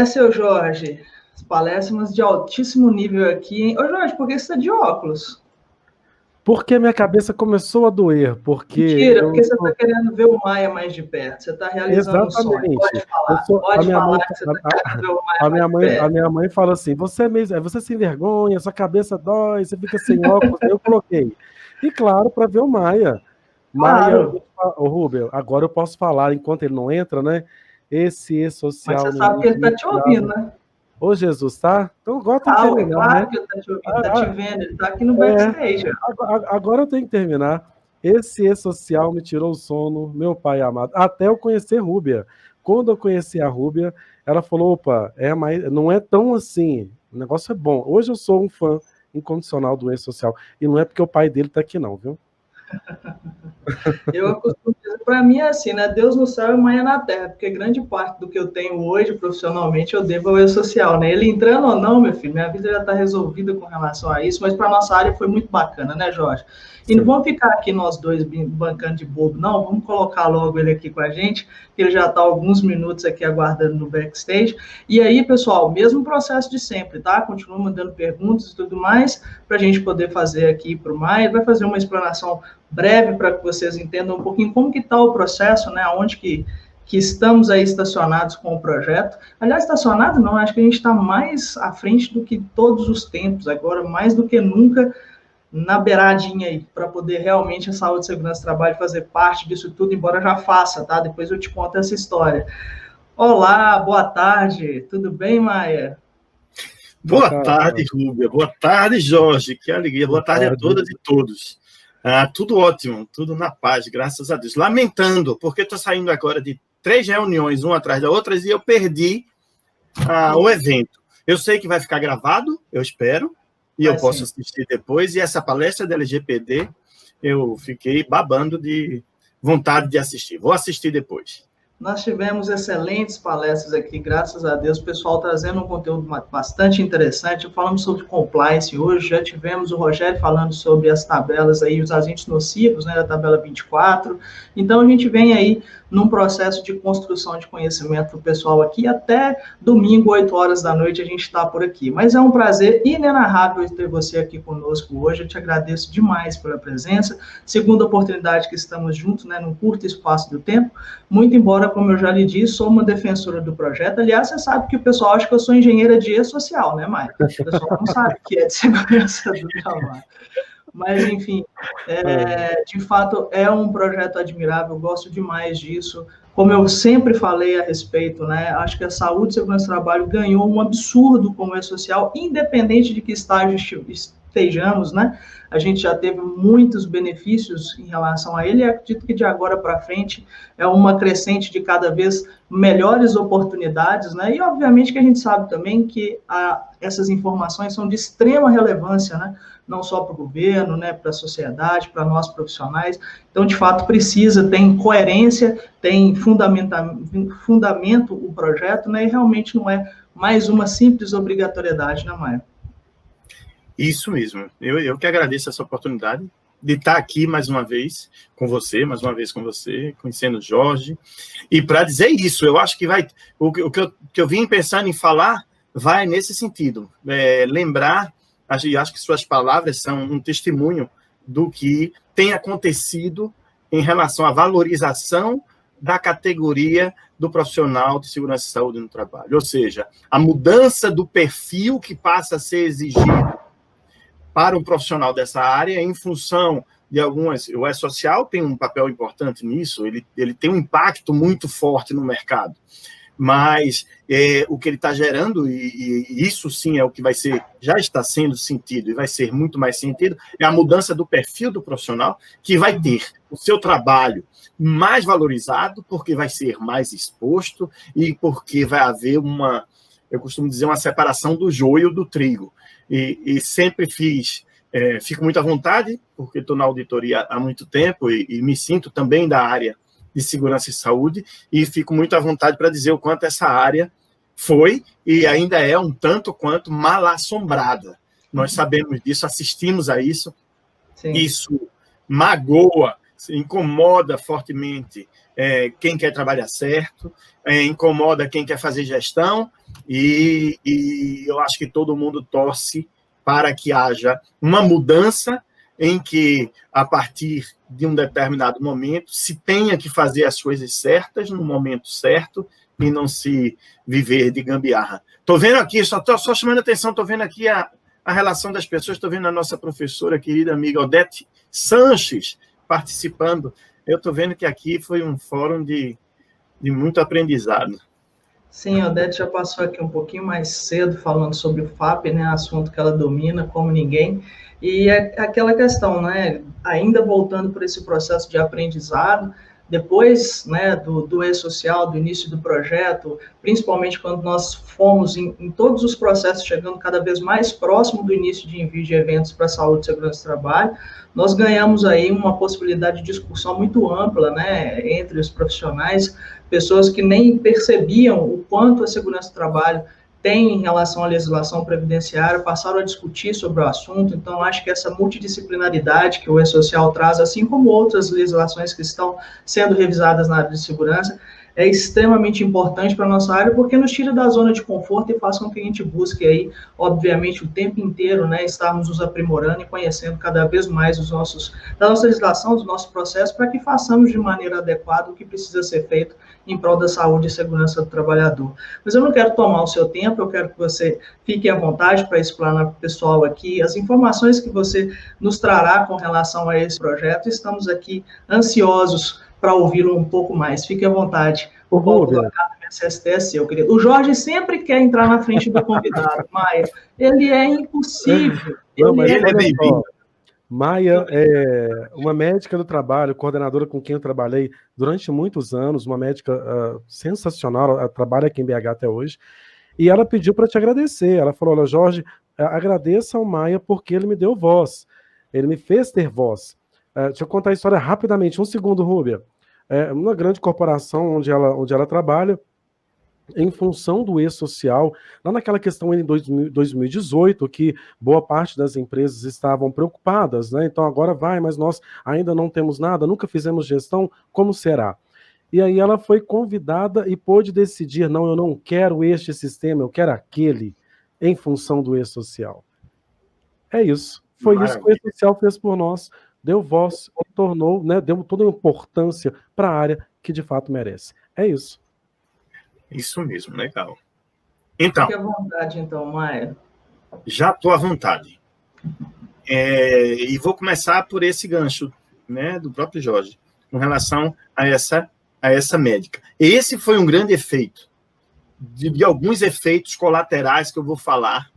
Seu Jorge, as palestras de altíssimo nível aqui, hein? Ô, Jorge, por que você está de óculos? Porque minha cabeça começou a doer, porque Mentira, eu porque você está sou... querendo ver o Maia mais de perto. Você está realizando um sonho. Exatamente. Eu sou a Pode minha mãe falar que você está querendo ver o Maia mais de a perto. minha mãe fala assim: "Você é mesmo, você se envergonha, sua cabeça dói, você fica sem óculos". Eu coloquei. E claro, para ver o Maia. Maia, Claro, ô Rubem, agora eu posso falar enquanto ele não entra, né? Esse mas e-social você no sabe que ele início me está te ouvindo, tirava. né? Ô Jesus, tá? Então agora tem que Ah, é terminar, né? claro que ele está te ouvindo, está te Ah, vendo, ele está aqui no É, backstage. agora eu tenho que terminar. Esse E-Social me tirou o sono, meu pai amado. Até eu conhecer Rúbia. Quando eu conheci a Rúbia, ela falou: opa, não é tão assim. O negócio é bom. Hoje eu sou um fã incondicional do E-Social. E não é porque o pai dele tá aqui, não, viu? Eu costumo dizer, para mim é assim, né? Deus no céu e Maia na terra, porque grande parte do que eu tenho hoje profissionalmente eu devo ao E-Social, né? Ele entrando ou não, meu filho, minha vida já está resolvida com relação a isso, mas para nossa área foi muito bacana, né, Jorge? E não Sim. vamos ficar aqui nós dois bancando de bobo, não, vamos colocar logo ele aqui com a gente, que ele já está alguns minutos aqui aguardando no backstage. E aí, pessoal, mesmo processo de sempre, tá? Continua mandando perguntas e tudo mais, para a gente poder fazer aqui para o Maia. Vai fazer uma explanação breve para que vocês entendam um pouquinho como que está o processo, né? Onde que estamos aí estacionados com o projeto. Aliás, estacionado não, acho que a gente está mais à frente do que todos os tempos, agora mais do que nunca na beiradinha aí, para poder realmente a saúde, segurança e trabalho fazer parte disso tudo, embora já faça, tá? Depois eu te conto essa história. Olá, boa tarde, tudo bem, Maia? Boa Boa tarde, tarde, Jorge. Rúbia. Boa tarde, Jorge. Que alegria. Boa Boa tarde a tarde. todas e todos. Tudo ótimo, tudo na paz, graças a Deus. Lamentando, porque estou saindo agora de 3 reuniões, uma atrás da outra, e eu perdi o evento. Eu sei que vai ficar gravado, eu espero, e eu posso Assim, assistir depois. E essa palestra da LGPD, eu fiquei babando de vontade de assistir. Vou assistir depois. nós tivemos excelentes palestras aqui, graças a Deus, o pessoal trazendo um conteúdo bastante interessante. Falamos sobre compliance hoje, já tivemos o Rogério falando sobre as tabelas aí, os agentes nocivos, né, da tabela 24. Então, a gente vem aí num processo de construção de conhecimento para o pessoal aqui, até domingo, 8 horas da noite, a gente está por aqui. Mas é um prazer inenarrável ter você aqui conosco hoje, eu te agradeço demais pela presença. Segunda oportunidade que estamos juntos, né, num curto espaço do tempo, muito embora, como eu já lhe disse, sou uma defensora do projeto. Aliás, você sabe que o pessoal acha que eu sou engenheira de E-Social, né, Maia? O pessoal não sabe que é de segurança do trabalho. Mas, enfim, de fato, é um projeto admirável, gosto demais disso. Como eu sempre falei a respeito, né? Acho que a saúde e segurança do trabalho ganhou um absurdo como é social, independente de que estágio estejamos, né? A gente já teve muitos benefícios em relação a ele e acredito que de agora para frente é uma crescente de cada vez melhores oportunidades, né? E obviamente que a gente sabe também que essas informações são de extrema relevância, né? Não só para o governo, né? Para a sociedade, para nós profissionais. Então, de fato, precisa, tem coerência, tem fundamento o projeto, né? E realmente não é mais uma simples obrigatoriedade, né, Maia? Isso mesmo. Eu que agradeço essa oportunidade de estar aqui mais uma vez com você, conhecendo o Jorge. E para dizer isso, eu acho que o que eu vim pensando em falar vai nesse sentido. Lembrar, acho que suas palavras são um testemunho do que tem acontecido em relação à valorização da categoria do profissional de segurança e saúde no trabalho. Ou seja, a mudança do perfil que passa a ser exigido para um profissional dessa área, em função de algumas... O E-Social tem um papel importante nisso, ele tem um impacto muito forte no mercado, mas o que ele está gerando, e isso sim é o que já está sendo sentido e vai ser muito mais sentido, é a mudança do perfil do profissional, que vai ter o seu trabalho mais valorizado, porque vai ser mais exposto e porque vai haver eu costumo dizer, uma separação do joio do trigo. E sempre fico muito à vontade, porque estou na auditoria há muito tempo e me sinto também da área de segurança e saúde, e fico muito à vontade para dizer o quanto essa área foi e ainda é um tanto quanto mal assombrada. Nós sabemos disso, assistimos a isso, Sim. isso magoa, incomoda fortemente quem quer trabalhar certo, incomoda quem quer fazer gestão, e eu acho que todo mundo torce para que haja uma mudança em que, a partir de um determinado momento, se tenha que fazer as coisas certas no momento certo e não se viver de gambiarra. Estou vendo aqui, só chamando a atenção, estou vendo aqui a relação das pessoas, estou vendo a nossa professora, querida amiga Odete Sanches, participando. Eu estou vendo que aqui foi um fórum de muito aprendizado. Sim, a Odete já passou aqui um pouquinho mais cedo falando sobre o FAP, né, assunto que ela domina como ninguém, e é aquela questão, né, ainda voltando por esse processo de aprendizado, depois, né, do E-Social, do início do projeto, principalmente quando nós fomos em todos os processos chegando cada vez mais próximo do início de envio de eventos para a saúde e segurança do trabalho, nós ganhamos aí uma possibilidade de discussão muito ampla, né, entre os profissionais, pessoas que nem percebiam o quanto a segurança do trabalho tem em relação à legislação previdenciária, passaram a discutir sobre o assunto. Então, acho que essa multidisciplinaridade que o E-Social traz, assim como outras legislações que estão sendo revisadas na área de segurança, é extremamente importante para a nossa área, porque nos tira da zona de conforto e faz com que a gente busque aí, obviamente, o tempo inteiro, né, estarmos nos aprimorando e conhecendo cada vez mais da nossa legislação, dos nossos processos, para que façamos de maneira adequada o que precisa ser feito em prol da saúde e segurança do trabalhador. Mas eu não quero tomar o seu tempo, eu quero que você fique à vontade para explanar para o pessoal aqui as informações que você nos trará com relação a esse projeto. Estamos aqui ansiosos para ouvi-lo um pouco mais. Fique à vontade. O Rubia. É seu, querido. O Jorge sempre quer entrar na frente do convidado, Maia. Ele é impossível. Ele é bem-vindo. Maia é uma médica do trabalho, coordenadora com quem eu trabalhei durante muitos anos, uma médica sensacional, ela trabalha aqui em BH até hoje, e ela pediu para te agradecer. Ela falou: olha, Jorge, agradeça ao Maia porque ele me deu voz, ele me fez ter voz. Deixa eu contar a história rapidamente, um segundo, Rúbia. Uma grande corporação onde ela trabalha, em função do E-Social, lá naquela questão em 2018, que boa parte das empresas estavam preocupadas, né? Então agora vai, mas nós ainda não temos nada, nunca fizemos gestão, como será? E aí ela foi convidada e pôde decidir: não, eu não quero este sistema, eu quero aquele, em função do E-Social. É isso. Foi Maravilha. Isso que o E-Social fez por nós, deu voz e tornou, né, deu toda a importância para a área que de fato merece. É isso. Isso mesmo, legal. Então, fique à vontade, então, Maia. Já estou à vontade. E vou começar por esse gancho, né, do próprio Jorge, com relação a essa médica. Esse foi um grande efeito, de alguns efeitos colaterais que eu vou falar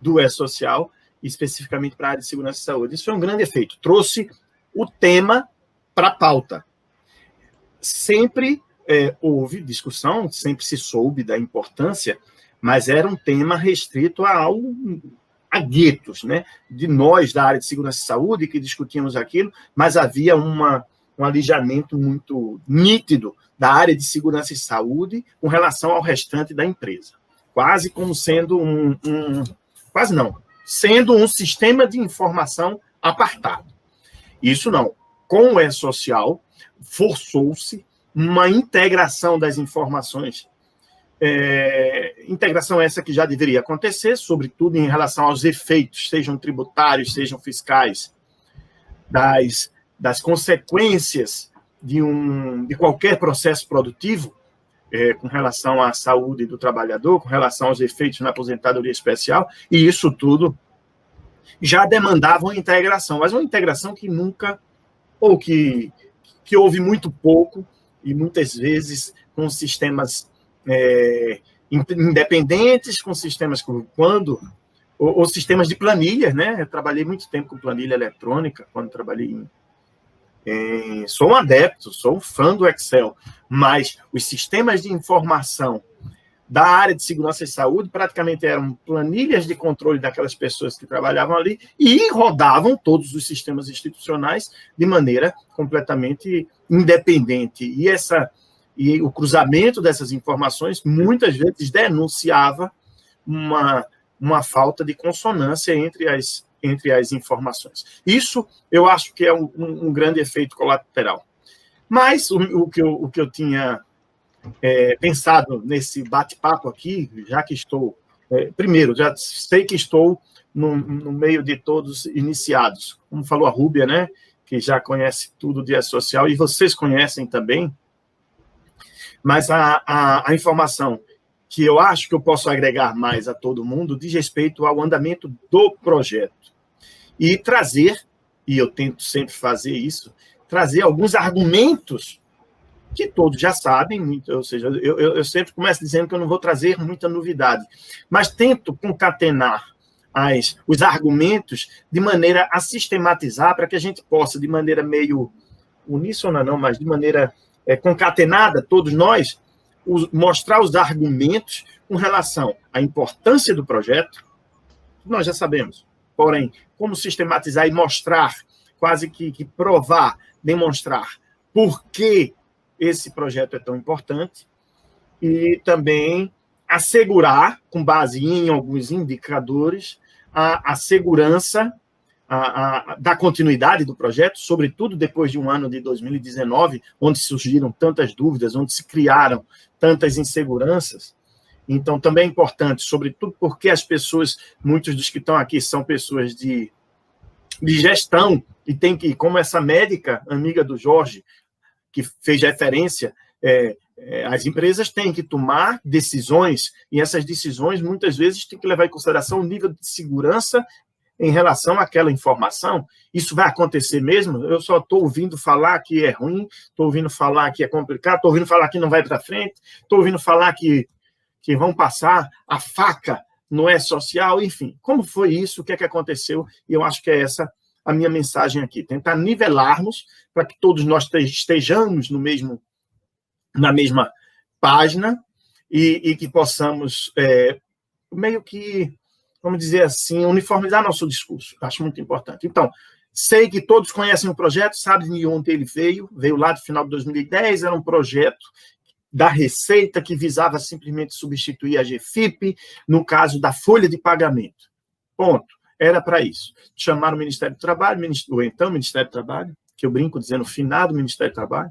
do E-Social, especificamente para a área de segurança e saúde. Isso foi um grande efeito. Trouxe o tema para a pauta. Sempre houve discussão, sempre se soube da importância, mas era um tema restrito a guetos, né? De nós da área de segurança e saúde que discutíamos aquilo, mas havia um alijamento muito nítido da área de segurança e saúde com relação ao restante da empresa, quase como sendo sendo um sistema de informação apartado. Isso não. Com o E-Social, forçou-se uma integração das informações, integração essa que já deveria acontecer, sobretudo em relação aos efeitos, sejam tributários, sejam fiscais, das consequências de qualquer processo produtivo, com relação à saúde do trabalhador, com relação aos efeitos na aposentadoria especial, e isso tudo já demandava uma integração, mas uma integração que nunca, ou que houve muito pouco, e muitas vezes com sistemas independentes, com sistemas ou sistemas de planilha, né? Eu trabalhei muito tempo com planilha eletrônica, quando trabalhei sou um adepto, sou um fã do Excel, mas os sistemas de informação da área de segurança e saúde praticamente eram planilhas de controle daquelas pessoas que trabalhavam ali e rodavam todos os sistemas institucionais de maneira completamente independente. E o cruzamento dessas informações muitas vezes denunciava uma falta de consonância entre as informações. Isso eu acho que é um grande efeito colateral. Mas o que eu tinha pensado nesse bate-papo aqui, já que estou... primeiro, já sei que estou no meio de todos iniciados. Como falou a Rúbia, né, que já conhece tudo de E-Social, e vocês conhecem também, mas a informação que eu acho que eu posso agregar mais a todo mundo diz respeito ao andamento do projeto. E trazer, e eu tento sempre fazer isso, trazer alguns argumentos que todos já sabem, ou seja, eu sempre começo dizendo que eu não vou trazer muita novidade, mas tento concatenar os argumentos de maneira a sistematizar para que a gente possa, de maneira meio uníssona, não, mas de maneira concatenada, todos nós, mostrar os argumentos com relação à importância do projeto, nós já sabemos. Porém, como sistematizar e mostrar, quase que provar, demonstrar por que esse projeto é tão importante, e também assegurar, com base em alguns indicadores, a segurança da continuidade do projeto, sobretudo depois de um ano de 2019, onde surgiram tantas dúvidas, onde se criaram tantas inseguranças. Então, também é importante, sobretudo porque as pessoas, muitos dos que estão aqui são pessoas de gestão, e tem que, como essa médica, amiga do Jorge, que fez referência, as empresas têm que tomar decisões, e essas decisões, muitas vezes, têm que levar em consideração o nível de segurança em relação àquela informação. Isso vai acontecer mesmo? Eu só estou ouvindo falar que é ruim, estou ouvindo falar que é complicado, estou ouvindo falar que não vai para frente, estou ouvindo falar que vão passar a faca no E-Social, enfim. Como foi isso? O que é que aconteceu? E eu acho que é essa a minha mensagem aqui. Tentar nivelarmos para que todos nós estejamos na mesma página e que possamos meio que, vamos dizer assim, uniformizar nosso discurso. Acho muito importante. Então, sei que todos conhecem o projeto, sabem de onde ele veio lá do final de 2010, era um projeto da Receita que visava simplesmente substituir a GFIP no caso da folha de pagamento. Ponto. Era para isso. Chamaram o Ministério do Trabalho, ou então o Ministério do Trabalho, que eu brinco dizendo finado Ministério do Trabalho,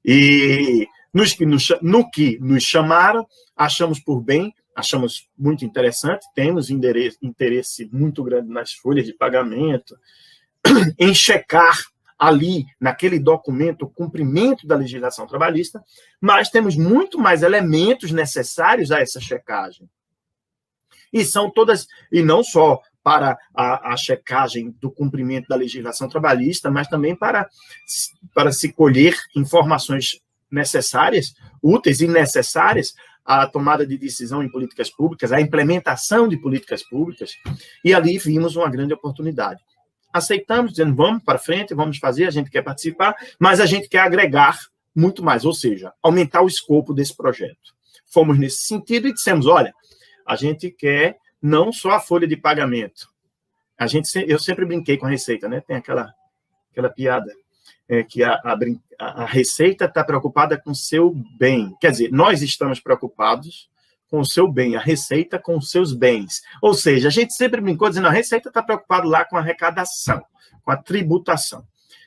e no que nos chamaram, achamos por bem, achamos muito interessante, temos interesse muito grande nas folhas de pagamento, em checar ali, naquele documento, o cumprimento da legislação trabalhista, mas temos muito mais elementos necessários a essa checagem. E são todas, e não só para a checagem do cumprimento da legislação trabalhista, mas também para se colher informações necessárias, úteis e necessárias à tomada de decisão em políticas públicas, à implementação de políticas públicas, e ali vimos uma grande oportunidade. Aceitamos, dizendo, vamos para frente, vamos fazer, a gente quer participar, mas a gente quer agregar muito mais, ou seja, aumentar o escopo desse projeto. Fomos nesse sentido e dissemos, olha, a gente quer não só a folha de pagamento. Eu sempre brinquei com a Receita, né? Tem aquela piada, que a Receita está preocupada com o seu bem. Quer dizer, nós estamos preocupados com o seu bem, a Receita com os seus bens. Ou seja, a gente sempre brincou dizendo, a Receita está preocupada lá com a arrecadação, com a tributação.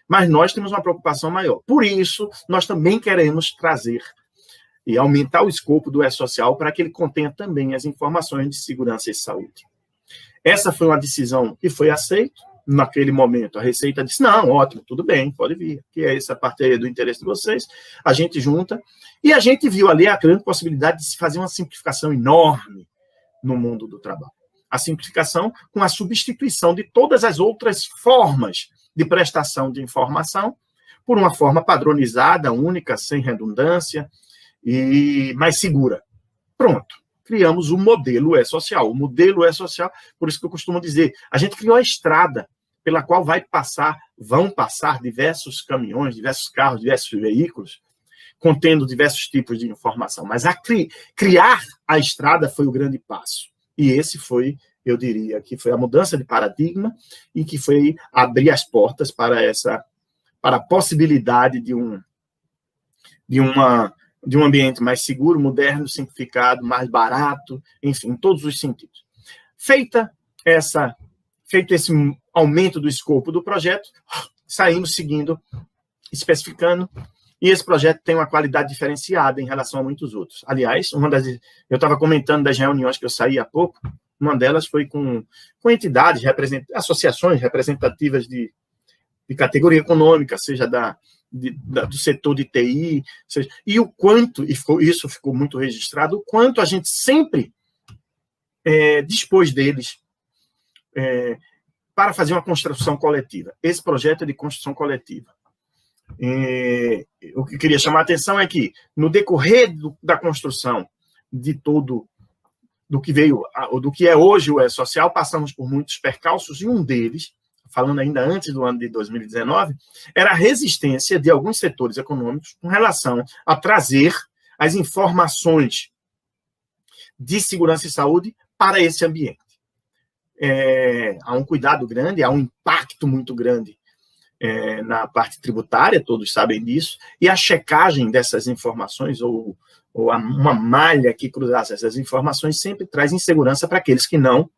Mas nós temos uma preocupação maior. Por isso, nós também queremos trazer e aumentar o escopo do E-Social para que ele contenha também as informações de segurança e saúde. Essa foi uma decisão que foi aceita. Naquele momento, a Receita disse, não, ótimo, tudo bem, pode vir, que é essa parte aí do interesse de vocês, a gente junta, e a gente viu ali a grande possibilidade de se fazer uma simplificação enorme no mundo do trabalho. A simplificação com a substituição de todas as outras formas de prestação de informação por uma forma padronizada, única, sem redundância e mais segura. Pronto. Criamos o modelo E-Social. O modelo E-Social, por isso que eu costumo dizer, a gente criou a estrada pela qual vão passar diversos caminhões, diversos carros, diversos veículos, contendo diversos tipos de informação. Mas criar a estrada foi o grande passo. E esse foi, eu diria, que foi a mudança de paradigma e que foi abrir as portas para a possibilidade de um ambiente mais seguro, moderno, simplificado, mais barato, enfim, em todos os sentidos. Feito esse aumento do escopo do projeto, saímos seguindo, especificando E esse projeto tem uma qualidade diferenciada em relação a muitos outros. Aliás, eu estava comentando das reuniões que eu saí há pouco, uma delas foi com entidades, associações representativas de categoria econômica, seja do setor de TI, e o quanto, isso ficou muito registrado, o quanto a gente sempre dispôs deles para fazer uma construção coletiva. Esse projeto é de construção coletiva. O que eu queria chamar a atenção é que, no decorrer da construção de todo do que é hoje o E-Social, passamos por muitos percalços, e um deles, falando ainda antes do ano de 2019, era a resistência de alguns setores econômicos com relação a trazer as informações de segurança e saúde para esse ambiente. Há um cuidado grande, há um impacto muito grande na parte tributária, todos sabem disso, e a checagem dessas informações, ou uma malha que cruzasse essas informações, sempre traz insegurança para aqueles que não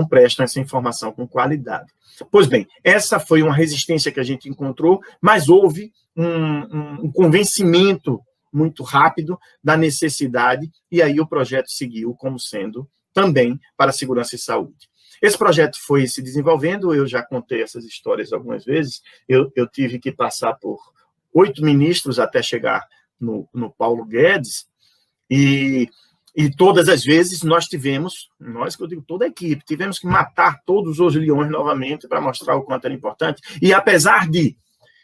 prestam essa informação com qualidade. Pois bem, essa foi uma resistência que a gente encontrou, mas houve um convencimento muito rápido da necessidade, e aí o projeto seguiu como sendo também para segurança e saúde. Esse projeto foi se desenvolvendo, eu já contei essas histórias algumas vezes, eu tive que passar por 8 ministros até chegar no Paulo Guedes, e todas as vezes nós que eu digo toda a equipe, tivemos que matar todos os leões novamente para mostrar o quanto era importante, e apesar de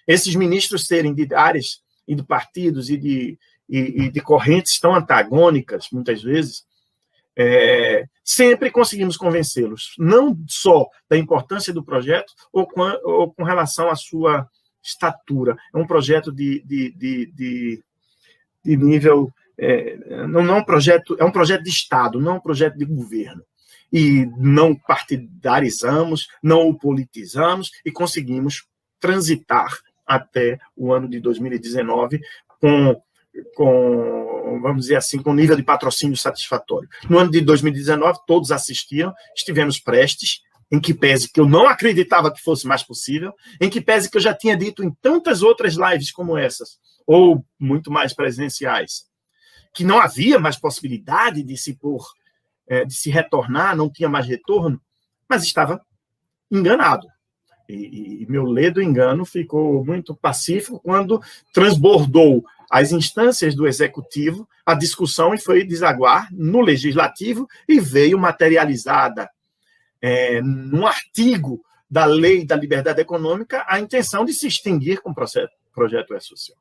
esses ministros serem de áreas e de partidos e de correntes tão antagônicas, muitas vezes, sempre conseguimos convencê-los, não só da importância do projeto, ou com relação à sua estatura. É um projeto de nível... não é um projeto, é um projeto de Estado, não é um projeto de governo. E não partidarizamos, não o politizamos, e conseguimos transitar até o ano de 2019 vamos dizer assim, com nível de patrocínio satisfatório. No ano de 2019, todos assistiram, estivemos prestes, em que pese que eu não acreditava que fosse mais possível, em que pese que eu já tinha dito em tantas outras lives como essas, ou muito mais presenciais, que não havia mais possibilidade de se retornar, não tinha mais retorno, mas estava enganado. E meu ledo engano ficou muito pacífico quando transbordou as instâncias do Executivo, a discussão, e foi desaguar no Legislativo, e veio materializada num artigo da Lei da Liberdade Econômica a intenção de se extinguir com o projeto E-Social.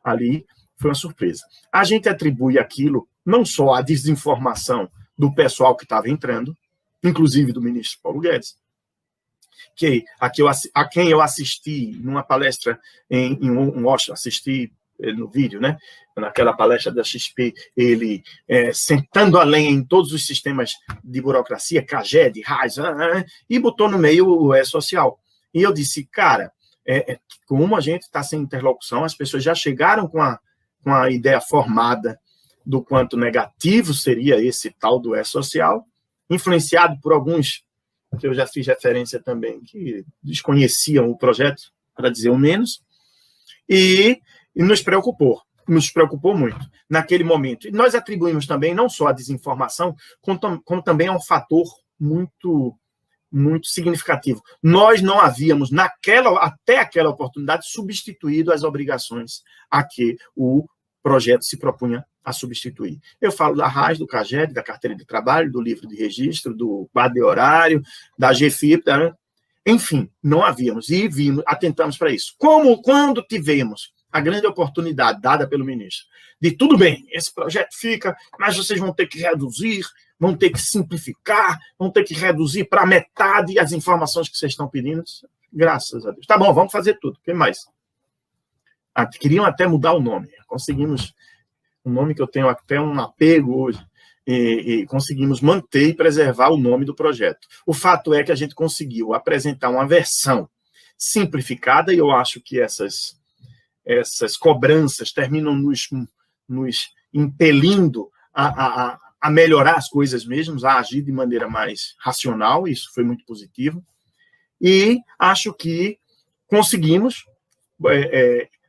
Ali foi uma surpresa. A gente atribui aquilo não só à desinformação do pessoal que estava entrando, inclusive do ministro Paulo Guedes, a quem eu assisti numa palestra em Washington, assisti no vídeo, né? Naquela palestra da XP, ele sentando a lenha em todos os sistemas de burocracia, CAGED, RAIS, e botou no meio o E-Social. E eu disse, cara, como a gente está sem interlocução, as pessoas já chegaram com a ideia formada do quanto negativo seria esse tal do E-Social, influenciado por alguns que eu já fiz referência também, que desconheciam o projeto, para dizer o menos, e nos preocupou muito naquele momento. E nós atribuímos também não só a desinformação, como também a um fator muito, muito significativo. Nós não havíamos, até aquela oportunidade, substituído as obrigações a que o projeto se propunha a substituir. Eu falo da RAIS, do CAGED, da carteira de trabalho, do livro de registro, do quadro de horário, da GFIP, enfim, não havíamos, e atentamos para isso. Quando tivemos a grande oportunidade dada pelo ministro de tudo bem, esse projeto fica, mas vocês vão ter que reduzir, vão ter que simplificar, vão ter que reduzir para metade as informações que vocês estão pedindo. Graças a Deus. Tá bom, vamos fazer tudo. O que mais? Queriam até mudar o nome. Conseguimos um nome que eu tenho até um apego hoje, e conseguimos manter e preservar o nome do projeto. O fato é que a gente conseguiu apresentar uma versão simplificada, e eu acho que essas cobranças terminam nos impelindo a melhorar as coisas mesmo, a agir de maneira mais racional, isso foi muito positivo, e acho que conseguimos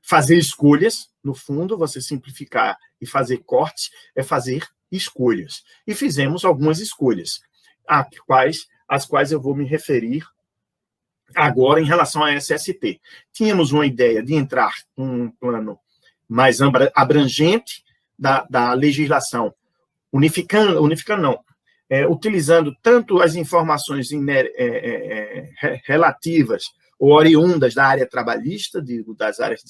fazer escolhas, no fundo, você simplificar e fazer cortes, é fazer escolhas. E fizemos algumas escolhas, às quais eu vou me referir agora em relação à SST. Tínhamos uma ideia de entrar num plano mais abrangente da legislação, utilizando tanto as informações relativas ou oriundas da área trabalhista, das áreas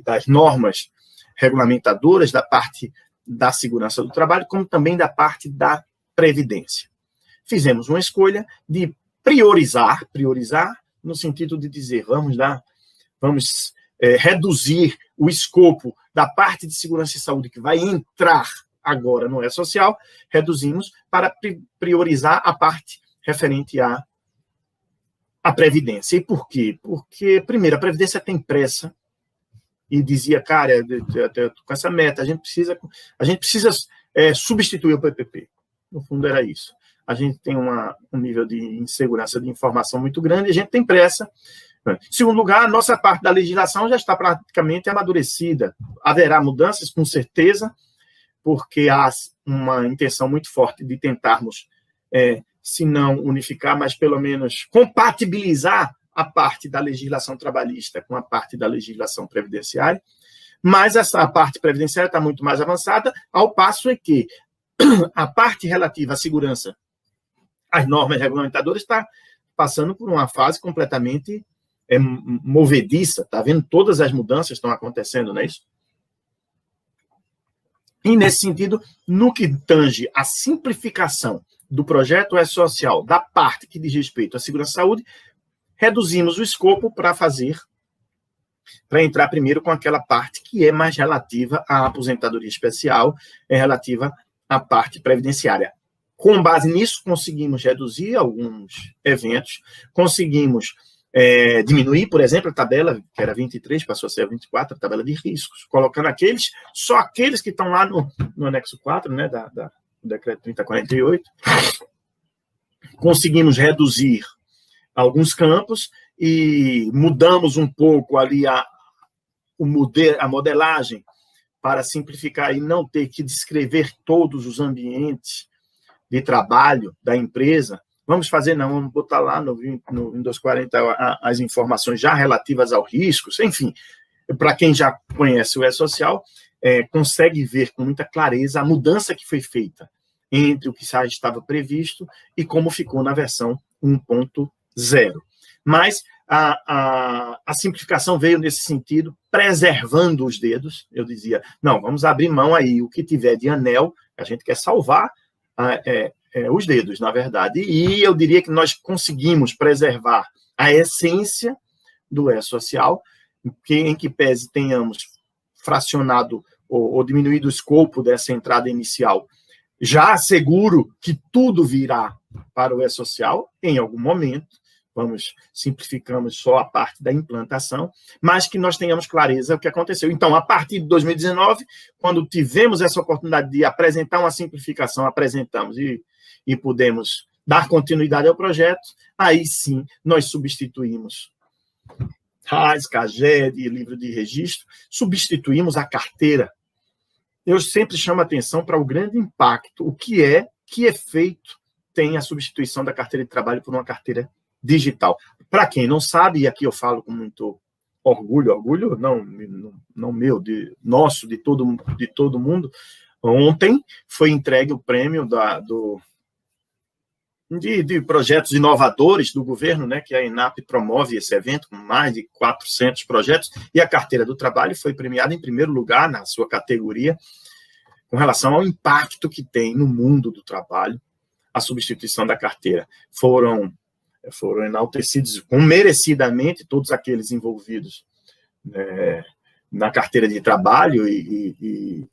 das normas regulamentadoras, da parte da segurança do trabalho, como também da parte da previdência. Fizemos uma escolha de priorizar no sentido de dizer, vamos reduzir o escopo da parte de segurança e saúde que vai entrar agora no E-Social, reduzimos para priorizar a parte referente à Previdência. E por quê? Porque, primeiro, a Previdência tem pressa, e dizia, cara, com essa meta, a gente precisa substituir o PPP. No fundo, era isso. A gente tem um nível de insegurança de informação muito grande, e a gente tem pressa. Em segundo lugar, a nossa parte da legislação já está praticamente amadurecida. Haverá mudanças, com certeza, porque há uma intenção muito forte de tentarmos, se não unificar, mas pelo menos compatibilizar a parte da legislação trabalhista com a parte da legislação previdenciária, mas essa parte previdenciária está muito mais avançada, ao passo que a parte relativa à segurança, às normas regulamentadoras, está passando por uma fase completamente movediça, está vendo? Todas as mudanças estão acontecendo, não é isso? E, nesse sentido, no que tange a simplificação do projeto E-Social, da parte que diz respeito à segurança e saúde, reduzimos o escopo para entrar primeiro com aquela parte que é mais relativa à aposentadoria especial, relativa à parte previdenciária. Com base nisso, conseguimos reduzir alguns eventos, conseguimos diminuir, por exemplo, a tabela, que era 23, passou a ser 24, a tabela de riscos, colocando só aqueles que estão lá no anexo 4, né, do decreto 3048. Conseguimos reduzir alguns campos e mudamos um pouco ali a modelagem para simplificar e não ter que descrever todos os ambientes de trabalho da empresa. Vamos botar lá no 240 as informações já relativas aos riscos, enfim, para quem já conhece o E-Social, consegue ver com muita clareza a mudança que foi feita entre o que já estava previsto e como ficou na versão 1.0. Mas a simplificação veio nesse sentido, preservando os dedos. Eu dizia, não, vamos abrir mão aí, o que tiver de anel, a gente quer salvar os dedos, na verdade. E eu diria que nós conseguimos preservar a essência do E-Social, em que pese tenhamos fracionado ou diminuído o escopo dessa entrada inicial. Já asseguro que tudo virá para o E-Social em algum momento, simplificamos só a parte da implantação, mas que nós tenhamos clareza do que aconteceu. Então, a partir de 2019, quando tivemos essa oportunidade de apresentar uma simplificação, apresentamos e pudemos dar continuidade ao projeto, aí sim nós substituímos RAS, CAGED, livro de registro, substituímos a carteira. Eu sempre chamo a atenção para o grande impacto, que efeito tem a substituição da carteira de trabalho por uma carteira digital. Para quem não sabe, e aqui eu falo com muito orgulho não meu, nosso, de todo mundo, ontem foi entregue o prêmio de projetos inovadores do governo, né, que a ENAP promove esse evento com mais de 400 projetos, e a carteira do trabalho foi premiada em primeiro lugar na sua categoria, com relação ao impacto que tem no mundo do trabalho a substituição da carteira. Foram enaltecidos merecidamente todos aqueles envolvidos na carteira de trabalho e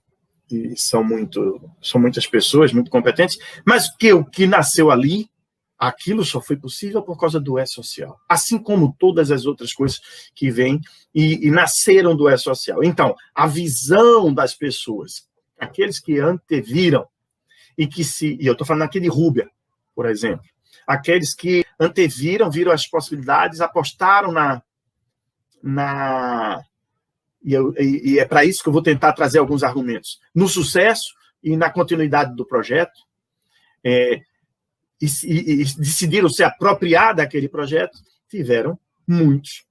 são muitas pessoas muito competentes, mas o que nasceu ali, aquilo só foi possível por causa do E-Social, assim como todas as outras coisas que vêm e nasceram do E-Social. Então, a visão das pessoas, aqueles que anteviram e eu estou falando aqui de Rúbia, por exemplo, aqueles que anteviram, viram as possibilidades, apostaram e é para isso que eu vou tentar trazer alguns argumentos. No sucesso e na continuidade do projeto, e decidiram se apropriar daquele projeto, tiveram muitos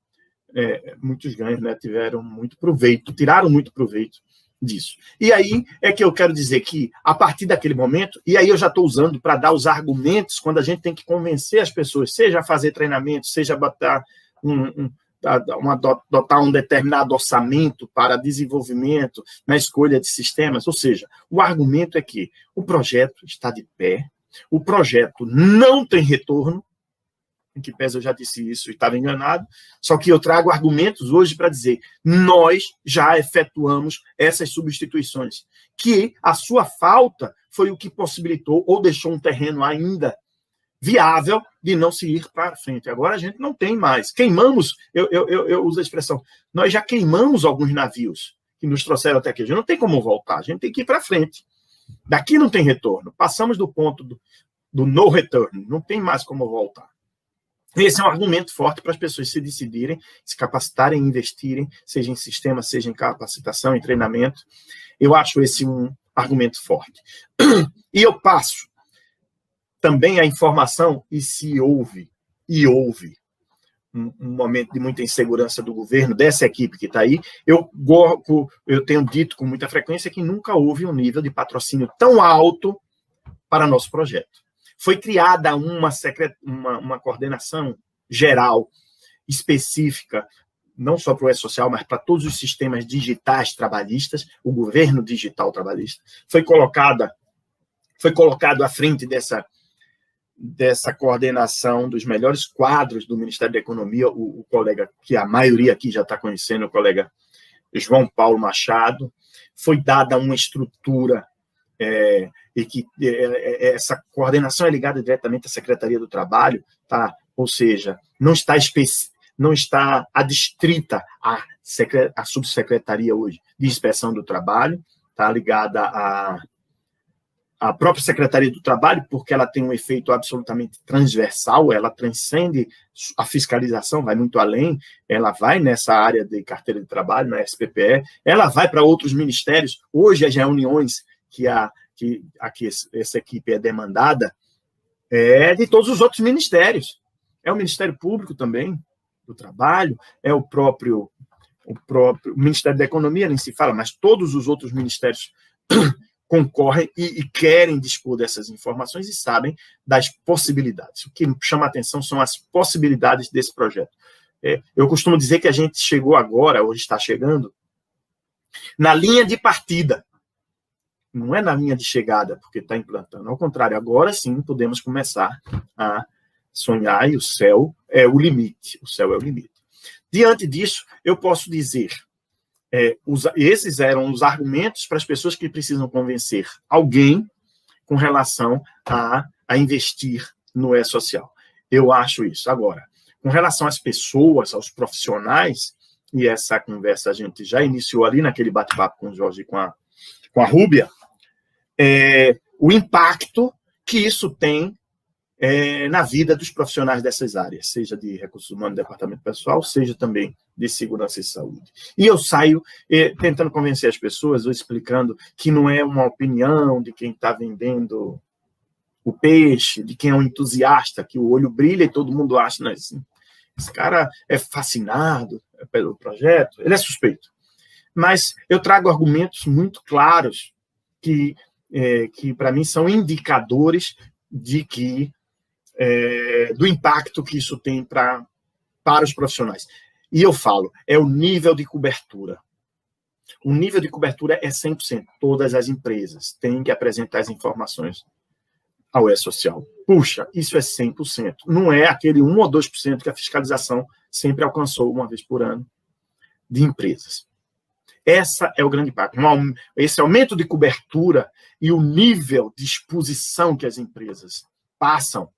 ganhos, né? Tiveram muito proveito, tiraram muito proveito disso. E aí é que eu quero dizer que, a partir daquele momento, e aí eu já estou usando para dar os argumentos, quando a gente tem que convencer as pessoas, seja a fazer treinamento, seja botar adotar um determinado orçamento para desenvolvimento na escolha de sistemas, ou seja, o argumento é que o projeto está de pé, o projeto não tem retorno, em que pese eu já disse isso e estava enganado, só que eu trago argumentos hoje para dizer, nós já efetuamos essas substituições, que a sua falta foi o que possibilitou ou deixou um terreno ainda viável de não se ir para frente. Agora a gente não tem mais. Queimamos, eu uso a expressão, nós já queimamos alguns navios que nos trouxeram até aqui. A gente não tem como voltar, a gente tem que ir para frente. Daqui não tem retorno. Passamos do ponto do no return, não tem mais como voltar. Esse é um argumento forte para as pessoas se decidirem, se capacitarem, investirem, seja em sistema, seja em capacitação, em treinamento. Eu acho esse um argumento forte. E eu passo também a informação, e se houve um momento de muita insegurança do governo, dessa equipe que está aí, eu tenho dito com muita frequência que nunca houve um nível de patrocínio tão alto para nosso projeto. Foi criada uma coordenação geral, específica, não só para o E-Social, mas para todos os sistemas digitais trabalhistas, o governo digital trabalhista. Foi colocado à frente dessa coordenação dos melhores quadros do Ministério da Economia, o colega, que a maioria aqui já está conhecendo, o colega João Paulo Machado. Foi dada uma estrutura e que essa coordenação é ligada diretamente à Secretaria do Trabalho, tá? Ou seja, não está adstrita à subsecretaria hoje de Inspeção do Trabalho, está ligada à própria Secretaria do Trabalho, porque ela tem um efeito absolutamente transversal, ela transcende a fiscalização, vai muito além, ela vai nessa área de carteira de trabalho, na SPPE, ela vai para outros ministérios. Hoje, as reuniões que essa equipe é demandada de todos os outros ministérios. É o Ministério Público também, do Trabalho, é o próprio Ministério da Economia, nem se fala, mas todos os outros ministérios concorrem e querem dispor dessas informações e sabem das possibilidades. O que chama a atenção são as possibilidades desse projeto. Eu costumo dizer que a gente chegou agora, ou está chegando, na linha de partida. Não é na linha de chegada, porque está implantando. Ao contrário, agora sim podemos começar a sonhar e o céu é o limite. O céu é o limite. Diante disso, eu posso dizer, esses eram os argumentos para as pessoas que precisam convencer alguém com relação a investir no E-Social. Eu acho isso. Agora, com relação às pessoas, aos profissionais, e essa conversa a gente já iniciou ali naquele bate-papo com o Jorge e com a Rúbia, o impacto que isso tem na vida dos profissionais dessas áreas, seja de recursos humanos, departamento pessoal, seja também de segurança e saúde. E eu saio tentando convencer as pessoas, ou explicando que não é uma opinião de quem está vendendo o peixe, de quem é um entusiasta, que o olho brilha e todo mundo acha, não, esse cara é fascinado pelo projeto, ele é suspeito. Mas eu trago argumentos muito claros que para mim são indicadores do impacto que isso tem para os profissionais. E eu falo, é o nível de cobertura. O nível de cobertura é 100%. Todas as empresas têm que apresentar as informações ao E-Social. Puxa, isso é 100%. Não é aquele 1 ou 2% que a fiscalização sempre alcançou uma vez por ano de empresas. Essa é o grande impacto. Esse aumento de cobertura e o nível de exposição que as empresas passam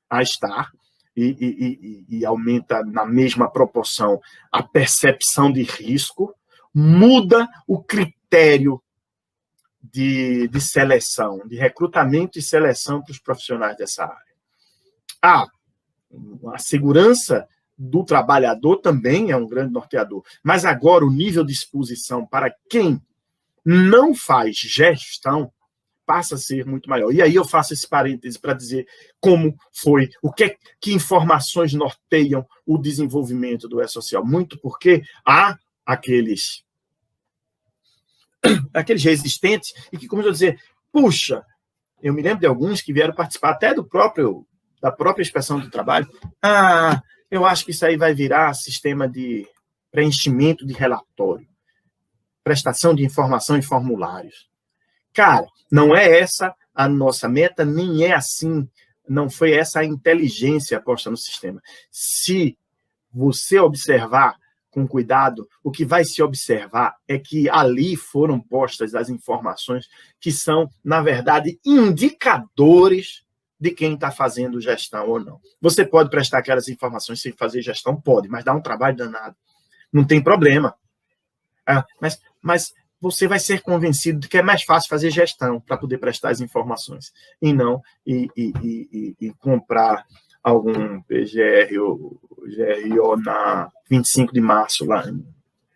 a estar e aumenta na mesma proporção a percepção de risco, muda o critério de seleção, de recrutamento e seleção para os profissionais dessa área. A segurança do trabalhador também é um grande norteador. Mas agora o nível de exposição para quem não faz gestão passa a ser muito maior. E aí eu faço esse parêntese para dizer como foi, que informações norteiam o desenvolvimento do E-Social. Muito porque há aqueles resistentes e que, como eu dizer, puxa, eu me lembro de alguns que vieram participar até da própria inspeção do trabalho. Eu acho que isso aí vai virar sistema de preenchimento de relatório, prestação de informação em formulários. Cara, não é essa a nossa meta, nem é assim, não foi essa a inteligência posta no sistema. Se você observar com cuidado, o que vai se observar é que ali foram postas as informações que são, na verdade, indicadores de quem está fazendo gestão ou não. Você pode prestar aquelas informações sem fazer gestão? Pode, mas dá um trabalho danado. Não tem problema. Mas você vai ser convencido de que é mais fácil fazer gestão para poder prestar as informações e não comprar algum PGR ou GRO na 25 de março, lá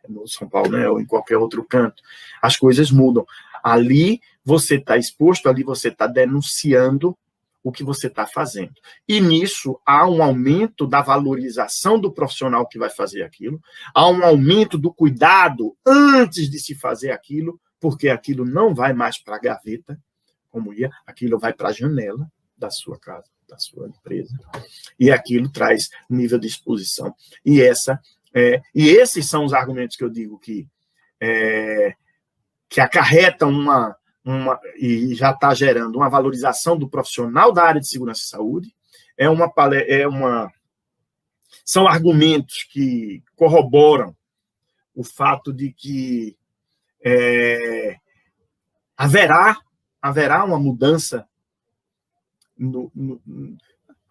no São Paulo, né, ou em qualquer outro canto. As coisas mudam. Ali você está exposto, ali você está denunciando o que você está fazendo. E nisso há um aumento da valorização do profissional que vai fazer aquilo, há um aumento do cuidado antes de se fazer aquilo, porque aquilo não vai mais para a gaveta, como ia, aquilo vai para a janela da sua casa, da sua empresa, e aquilo traz nível de exposição. E esses são os argumentos que eu digo que acarretam e já está gerando uma valorização do profissional da área de segurança e saúde. São argumentos que corroboram o fato de que haverá uma mudança.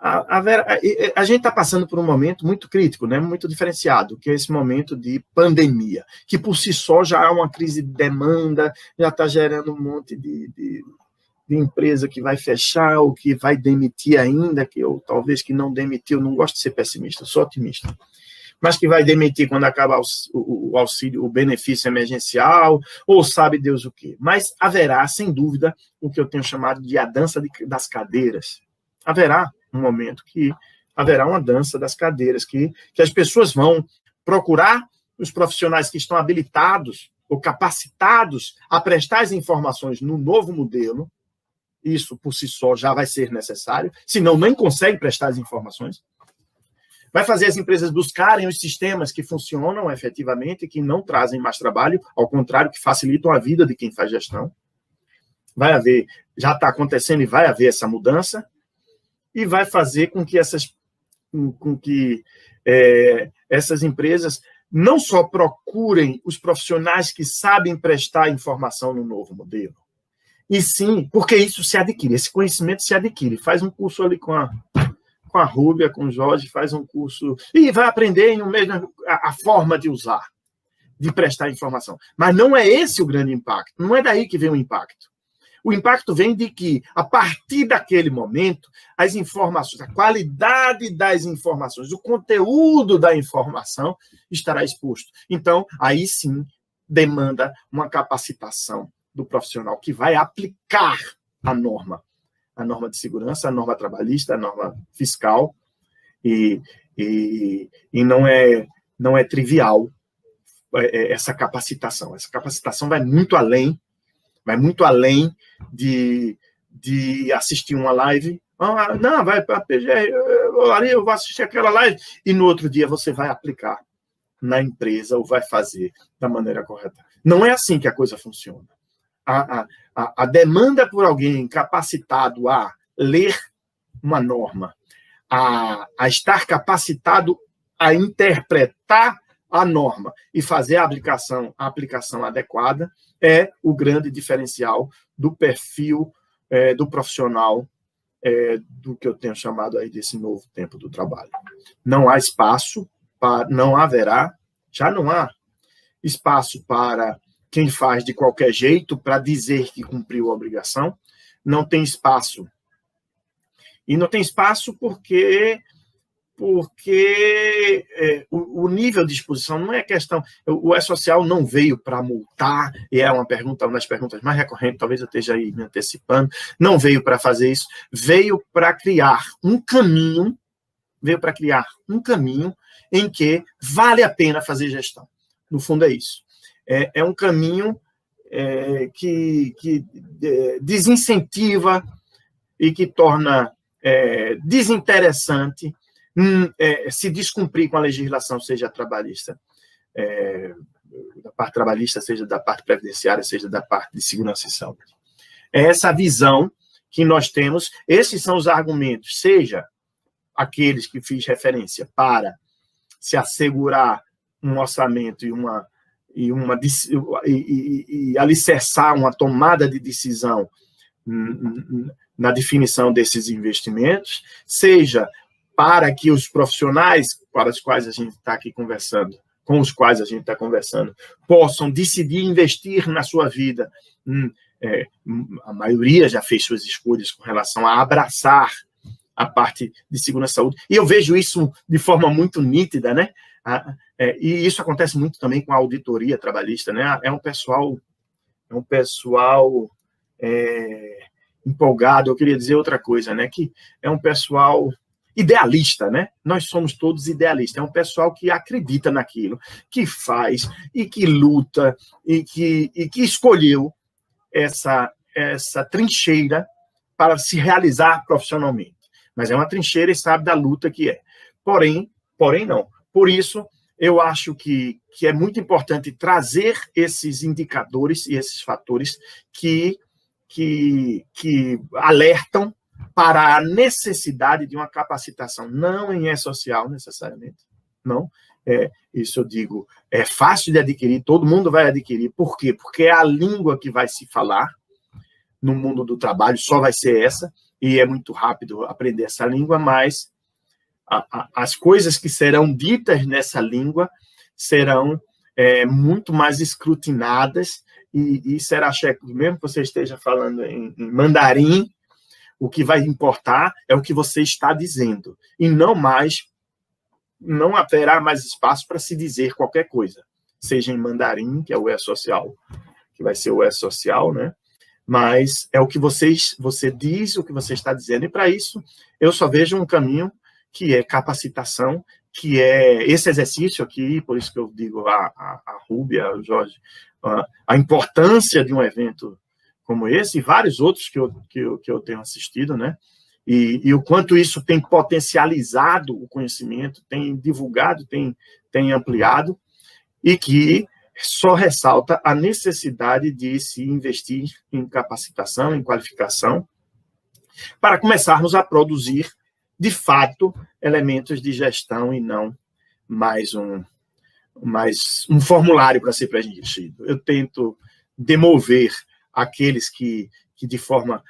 A gente está passando por um momento muito crítico, né, muito diferenciado, que é esse momento de pandemia, que por si só já há uma crise de demanda, já está gerando um monte de empresa que vai fechar ou que vai demitir ainda, ou talvez que não demitiu, não gosto de ser pessimista, sou otimista, mas que vai demitir quando acabar o auxílio, o benefício emergencial, ou sabe Deus o quê. Mas haverá, sem dúvida, o que eu tenho chamado de a dança das cadeiras. Haverá um momento que haverá uma dança das cadeiras, que as pessoas vão procurar os profissionais que estão habilitados ou capacitados a prestar as informações no novo modelo. Isso, por si só, já vai ser necessário, senão nem consegue prestar as informações. Vai fazer as empresas buscarem os sistemas que funcionam efetivamente, que não trazem mais trabalho, ao contrário, que facilitam a vida de quem faz gestão. Vai haver, já está acontecendo e vai haver essa mudança, e vai fazer com que essas empresas não só procurem os profissionais que sabem prestar informação no novo modelo, e sim, porque isso se adquire, esse conhecimento se adquire. Faz um curso ali com a Rúbia, com o Jorge, faz um curso e vai aprender em um mês a forma de usar, de prestar informação. Mas não é esse o grande impacto, não é daí que vem o impacto. O impacto vem de que, a partir daquele momento, as informações, a qualidade das informações, o conteúdo da informação estará exposto. Então, aí sim, demanda uma capacitação do profissional que vai aplicar a norma de segurança, a norma trabalhista, a norma fiscal, e não é trivial essa capacitação. Essa capacitação vai muito além de assistir uma live. Não, vai para a PGR, eu vou assistir aquela live, e no outro dia você vai aplicar na empresa ou vai fazer da maneira correta. Não é assim que a coisa funciona. A demanda por alguém capacitado a ler uma norma, a estar capacitado a interpretar a norma e fazer a aplicação adequada é o grande diferencial do perfil do profissional do que eu tenho chamado aí desse novo tempo do trabalho. Não há espaço, não haverá, já não há espaço para quem faz de qualquer jeito para dizer que cumpriu a obrigação. Não tem espaço. E não tem espaço porque porque o nível de exposição não é questão... O E-Social não veio para multar, e é uma das perguntas mais recorrentes, talvez eu esteja aí me antecipando, não veio para fazer isso, veio para criar um caminho, em que vale a pena fazer gestão. No fundo é isso. É um caminho que desincentiva e que torna desinteressante se descumprir com a legislação, seja trabalhista, da parte trabalhista, seja da parte previdenciária, seja da parte de segurança e saúde. É essa visão que nós temos, esses são os argumentos, seja aqueles que fiz referência para se assegurar um orçamento e alicerçar uma tomada de decisão na definição desses investimentos, seja para que os profissionais para os quais a gente está aqui conversando, com os quais a gente está conversando, possam decidir investir na sua vida. A maioria já fez suas escolhas com relação a abraçar a parte de segurança e saúde. E eu vejo isso de forma muito nítida, né? E isso acontece muito também com a auditoria trabalhista, né? É um pessoal empolgado. Eu queria dizer outra coisa, né? Que é um pessoal idealista, né? Nós somos todos idealistas. É um pessoal que acredita naquilo, que faz e que luta e que escolheu essa trincheira para se realizar profissionalmente. Mas é uma trincheira e sabe da luta que é. Porém não. Por isso, eu acho que é muito importante trazer esses indicadores e esses fatores que alertam para a necessidade de uma capacitação, não em E-Social necessariamente, não. Isso eu digo, é fácil de adquirir, todo mundo vai adquirir. Por quê? Porque é a língua que vai se falar no mundo do trabalho, só vai ser essa, e é muito rápido aprender essa língua, mas as coisas que serão ditas nessa língua serão muito mais escrutinadas e será cheque, mesmo que você esteja falando em mandarim, o que vai importar é o que você está dizendo, e não haverá mais espaço para se dizer qualquer coisa, seja em mandarim, que é o E-Social, que vai ser o E-Social, né? Mas é o que você diz, o que você está dizendo, e para isso eu só vejo um caminho que é capacitação, que é esse exercício aqui, por isso que eu digo a Rúbia, ao Jorge, a importância de um evento como esse, e vários outros que eu tenho assistido, né? E o quanto isso tem potencializado o conhecimento, tem divulgado, tem ampliado, e que só ressalta a necessidade de se investir em capacitação, em qualificação, para começarmos a produzir, de fato, elementos de gestão e não mais um formulário para ser preenchido. Eu tento demover aqueles que de forma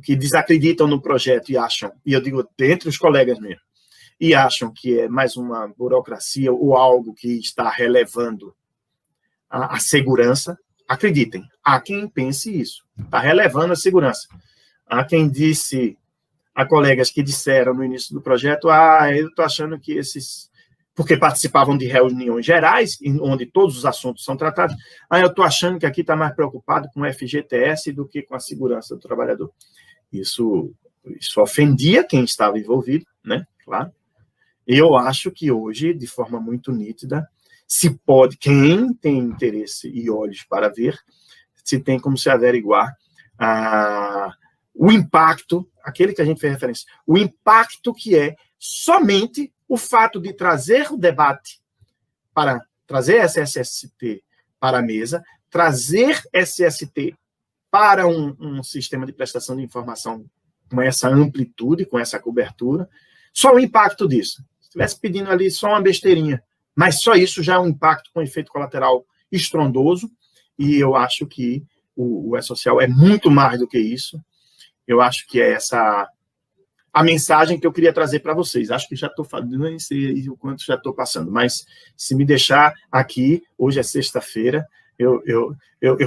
que desacreditam no projeto e acham, e eu digo entre os colegas mesmo, e acham que é mais uma burocracia ou algo que está relevando a segurança. Acreditem, há quem pense isso, está relevando a segurança. Há quem há colegas que disseram no início do projeto, eu estou achando que porque participavam de reuniões gerais, onde todos os assuntos são tratados, eu estou achando que aqui está mais preocupado com o FGTS do que com a segurança do trabalhador. Isso ofendia quem estava envolvido, né? Claro. Eu acho que hoje, de forma muito nítida, quem tem interesse e olhos para ver, se tem como se averiguar o impacto, aquele que a gente fez referência, o impacto que é somente o fato de trazer o debate para trazer SST para a mesa, trazer SST para um sistema de prestação de informação com essa amplitude, com essa cobertura, só o impacto disso. Se estivesse pedindo ali só uma besteirinha, mas só isso já é um impacto com efeito colateral estrondoso, e eu acho que o E-Social é muito mais do que isso. Eu acho que é essa a mensagem que eu queria trazer para vocês. Acho que já estou falando, nem sei o quanto já estou passando, mas se me deixar aqui, hoje é sexta-feira, eu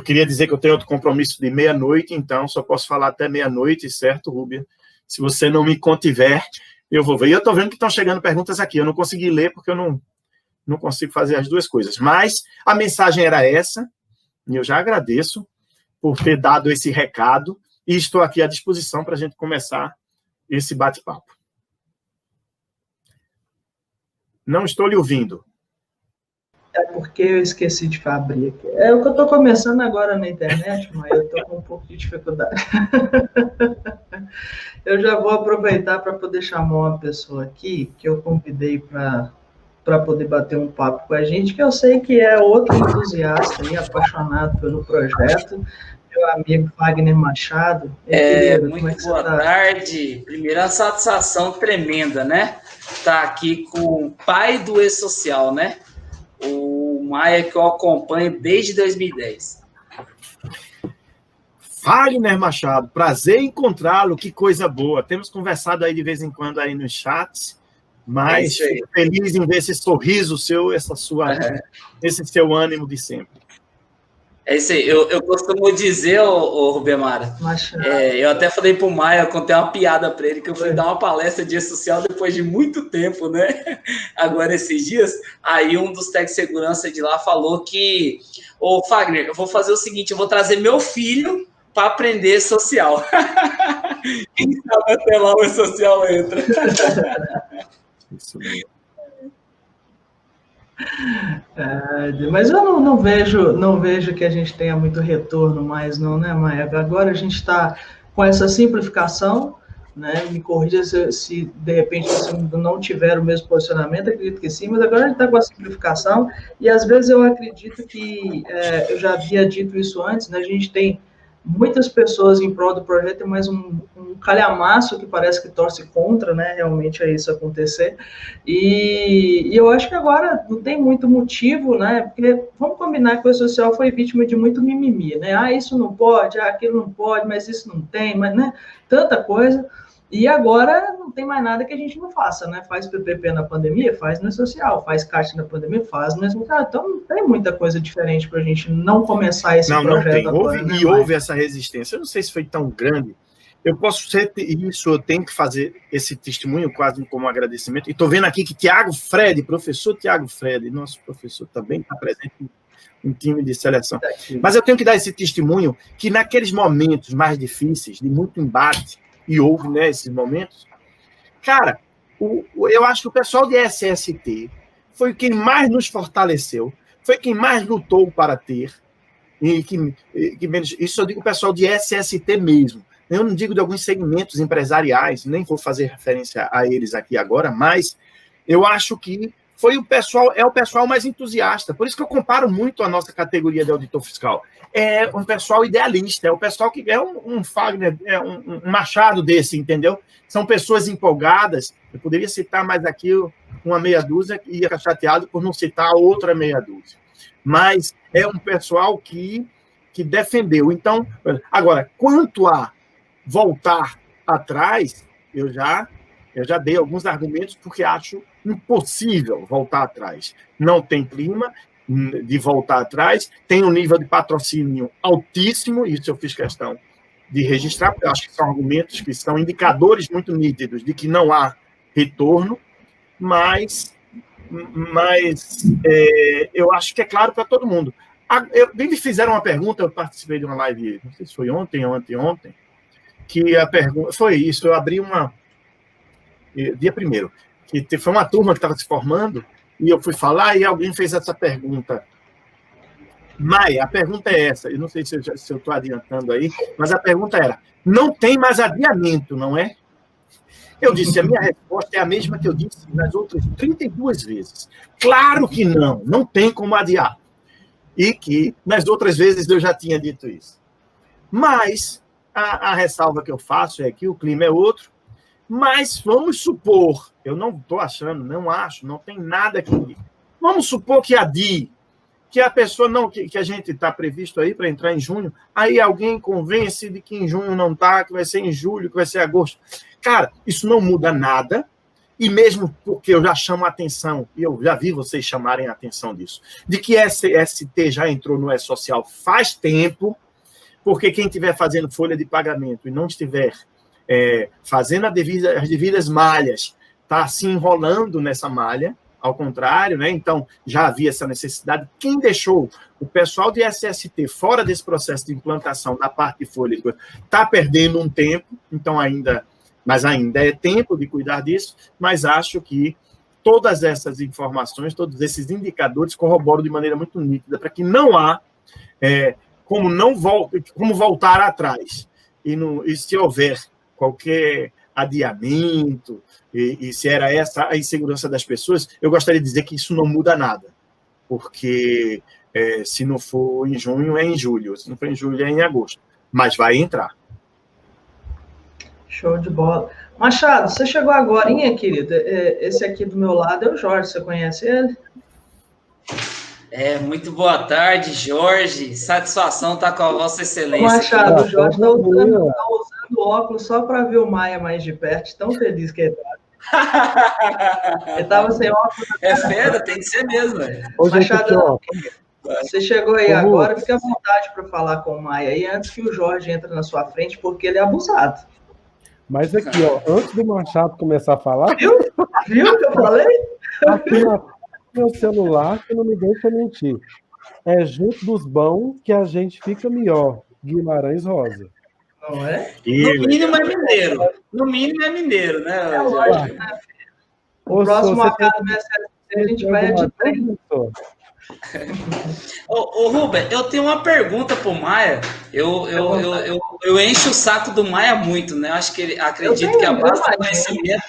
queria dizer que eu tenho outro compromisso de meia-noite, então só posso falar até meia-noite, certo, Rúbia? Se você não me contiver, Eu vou ver. E eu estou vendo que estão chegando perguntas aqui. Eu não consegui ler porque eu não consigo fazer as duas coisas. Mas a mensagem era essa, e eu já agradeço por ter dado esse recado, e estou aqui à disposição para a gente começar esse bate-papo. Não estou lhe ouvindo. É porque eu esqueci de abrir aqui. É o que eu estou começando agora na internet, mas eu estou com um pouco de dificuldade. Eu já vou aproveitar para poder chamar uma pessoa aqui que eu convidei para poder bater um papo com a gente, que eu sei que é outro entusiasta e apaixonado pelo projeto, meu amigo Wagner Machado. Querido, muito boa tarde. Primeiro, uma satisfação tremenda, né? Estar aqui com o pai do E-Social, né? O Maia, que eu acompanho desde 2010. Wagner Machado, prazer em encontrá-lo, que coisa boa. Temos conversado aí de vez em quando aí nos chats, mas fico feliz em ver esse sorriso seu, esse seu ânimo de sempre. É isso aí. Eu costumo dizer, Rubemara, eu até falei pro Maia, eu contei uma piada para ele, que eu fui dar uma palestra de E-Social depois de muito tempo, né? Agora, esses dias, aí um dos técnicos de segurança de lá falou que, Wagner, eu vou fazer o seguinte, eu vou trazer meu filho para aprender social. Quem sabe até lá o E-Social entra. Isso mesmo. Mas eu não vejo que a gente tenha muito retorno mais, não, né, Maia? Agora a gente está com essa simplificação, né? Me corrija se de repente você não tiver o mesmo posicionamento, acredito que sim, mas agora a gente está com a simplificação, e às vezes eu acredito que, eu já havia dito isso antes, né? A gente tem muitas pessoas em prol do projeto, mas um calhamaço que parece que torce contra, né? Realmente é isso acontecer. E eu acho que agora não tem muito motivo, né? Porque vamos combinar que o E-Social foi vítima de muito mimimi, né? Ah, isso não pode, aquilo não pode, mas isso não tem, mas, né? Tanta coisa. E agora não tem mais nada que a gente não faça, né? Faz PPP na pandemia, faz no E-Social, faz CAT na pandemia, faz no E-Social. Então não tem muita coisa diferente para a gente não começar esse projeto não tem. agora. Houve essa resistência. Eu não sei se foi tão grande. Eu posso ser isso, eu tenho que fazer esse testemunho quase como agradecimento. E estou vendo aqui que professor Tiago Fred, nosso professor também está presente em time de seleção. Mas eu tenho que dar esse testemunho que naqueles momentos mais difíceis, de muito embate, e houve, né, esses momentos, cara, eu acho que o pessoal de SST foi quem mais nos fortaleceu, foi quem mais lutou para ter, isso eu digo o pessoal de SST mesmo, eu não digo de alguns segmentos empresariais, nem vou fazer referência a eles aqui agora, mas eu acho que é o pessoal mais entusiasta. Por isso que eu comparo muito a nossa categoria de auditor fiscal. É um pessoal idealista, é o pessoal que é um Wagner, é um Machado desse, entendeu? São pessoas empolgadas. Eu poderia citar mais aqui uma meia dúzia e ia ficar chateado por não citar outra meia dúzia. Mas é um pessoal que defendeu. Então, agora, quanto a voltar atrás, eu já dei alguns argumentos porque acho impossível voltar atrás. Não tem clima de voltar atrás, tem um nível de patrocínio altíssimo, isso eu fiz questão de registrar, porque eu acho que são argumentos que são indicadores muito nítidos de que não há retorno, mas eu acho que é claro para todo mundo. Me fizeram uma pergunta, eu participei de uma live, não sei se foi ontem ou anteontem, que a pergunta foi isso, eu abri dia 1º, que foi uma turma que estava se formando, e eu fui falar, e alguém fez essa pergunta. Maia, a pergunta é essa, eu não sei se eu estou adiantando aí, mas a pergunta era, não tem mais adiamento, não é? Eu disse, a minha resposta é a mesma que eu disse nas outras 32 vezes. Claro que não tem como adiar. E que nas outras vezes eu já tinha dito isso. Mas a ressalva que eu faço é que o clima é outro, mas vamos supor, eu não estou achando, não acho, não tem nada que... Vamos supor que adie, que a pessoa não, que a gente está previsto aí para entrar em junho, aí alguém convence de que em junho não está, que vai ser em julho, que vai ser em agosto. Cara, isso não muda nada, e mesmo porque eu já chamo a atenção, e eu já vi vocês chamarem a atenção disso, de que ST já entrou no E-Social faz tempo, porque quem estiver fazendo folha de pagamento e não estiver fazendo as devidas malhas, está se enrolando nessa malha, ao contrário, né? Então, já havia essa necessidade. Quem deixou o pessoal de SST fora desse processo de implantação da parte de folha está perdendo um tempo, então mas ainda é tempo de cuidar disso, mas acho que todas essas informações, todos esses indicadores corroboram de maneira muito nítida para que não há como voltar atrás. E se houver qualquer adiamento, e se era essa a insegurança das pessoas, eu gostaria de dizer que isso não muda nada, porque se não for em junho, é em julho, se não for em julho, é em agosto, mas vai entrar. Show de bola. Machado, você chegou agora, querido? Esse aqui do meu lado é o Jorge, você conhece ele? Muito boa tarde, Jorge. Satisfação estar com a Vossa Excelência. Machado, o Jorge está usando óculos só para ver o Maia mais de perto, tão feliz que ele está. Ele estava sem óculos. É fera, tem que ser mesmo. Machado, você chegou aí agora, fica à vontade para falar com o Maia aí, antes que o Jorge entre na sua frente, porque ele é abusado. Mas aqui, antes do Machado começar a falar... Viu que eu falei? Aqui no meu celular, que não me deixa mentir. É junto dos bons que a gente fica melhor. Guimarães Rosa. Não é? No mínimo é mineiro. No mínimo é mineiro, né? É lógico, né? O próximo acado do SST a gente vai editar. Ô, Rubem, eu tenho uma pergunta pro Maia. Eu encho o saco do Maia muito, né? Acho que acredito que a base do conhecimento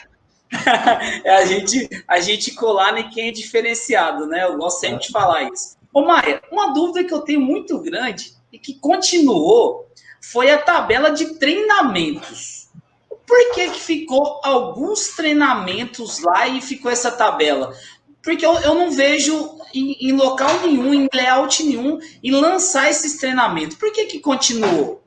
é a gente colar em quem é diferenciado, né? Eu gosto sempre de falar isso. Ô, Maia, uma dúvida que eu tenho muito grande e que continuou foi a tabela de treinamentos. Por que ficou alguns treinamentos lá e ficou essa tabela? Porque eu não vejo em local nenhum, em layout nenhum, em lançar esses treinamentos. Por que continuou?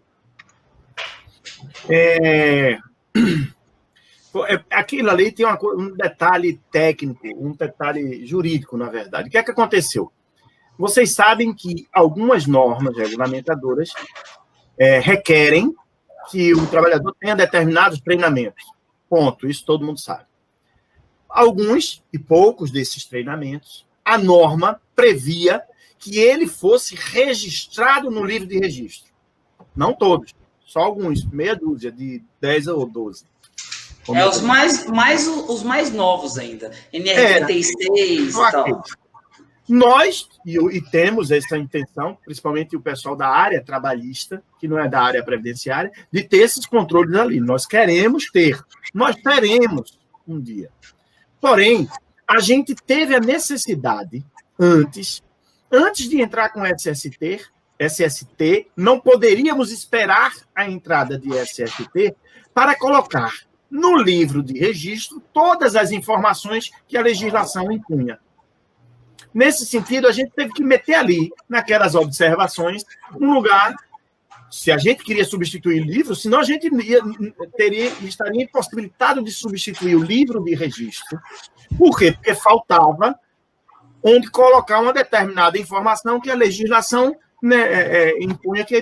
Aquilo ali tem um detalhe técnico, um detalhe jurídico, na verdade. O que é que aconteceu? Vocês sabem que algumas normas regulamentadoras requerem que o trabalhador tenha determinados treinamentos. Ponto, isso todo mundo sabe. Alguns, e poucos desses treinamentos, a norma previa que ele fosse registrado no livro de registro. Não todos, só alguns, meia dúzia, de 10 ou 12. Os mais novos ainda. NR36 e tal. Nós, e temos essa intenção, principalmente o pessoal da área trabalhista, que não é da área previdenciária, de ter esses controles ali. Nós queremos ter. Nós teremos um dia. Porém, a gente teve a necessidade, antes de entrar com SST, não poderíamos esperar a entrada de SST para colocar no livro de registro todas as informações que a legislação impunha. Nesse sentido, a gente teve que meter ali, naquelas observações, um lugar. Se a gente queria substituir o livro, senão a gente estaria impossibilitado de substituir o livro de registro. Por quê? Porque faltava onde colocar uma determinada informação que a legislação impunha que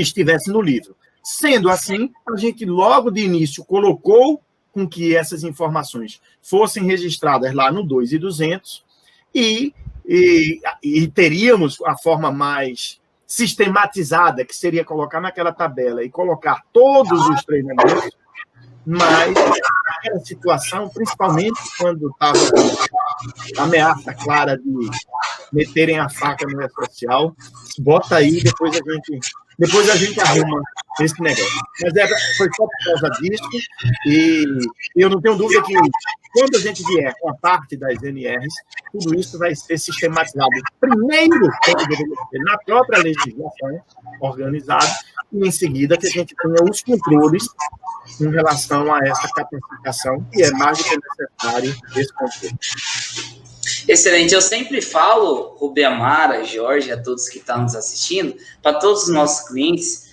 estivesse no livro. Sendo assim, a gente logo de início colocou com que essas informações fossem registradas lá no 2.200 e teríamos a forma mais sistematizada, que seria colocar naquela tabela e colocar todos os treinamentos, mas naquela situação, principalmente quando estava a ameaça clara de meterem a faca no rede social, bota aí, depois a gente arruma esse negócio. Mas foi só por causa disso, e eu não tenho dúvida que quando a gente vier com a parte das NRs, tudo isso vai ser sistematizado primeiro na própria legislação organizada, e em seguida que a gente tenha os controles em relação a essa capacitação, que é mais do que necessário esse controle. Excelente. Eu sempre falo, Rubem Amara, Jorge, a todos que estão nos assistindo, para todos os nossos clientes,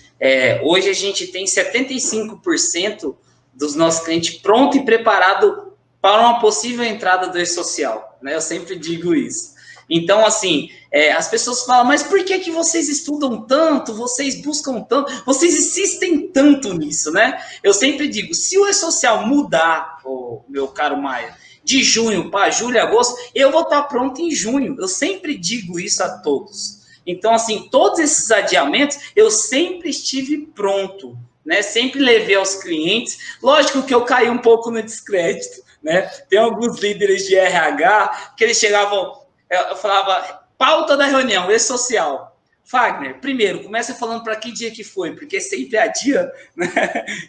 hoje a gente tem 75% dos nossos clientes pronto e preparado para uma possível entrada do e-social, né? Eu sempre digo isso. Então, assim, as pessoas falam, mas por que que vocês estudam tanto, vocês buscam tanto, vocês insistem tanto nisso, né? Eu sempre digo, se o E-Social mudar, meu caro Maia, de junho para julho e agosto, eu vou estar pronto em junho. Eu sempre digo isso a todos. Então, assim, todos esses adiamentos, eu sempre estive pronto, né? Sempre levei aos clientes. Lógico que eu caí um pouco no descrédito, né? Tem alguns líderes de RH que eles chegavam, eu falava, pauta da reunião, E-Social. Fagner, primeiro, começa falando para que dia que foi, porque sempre adia, né?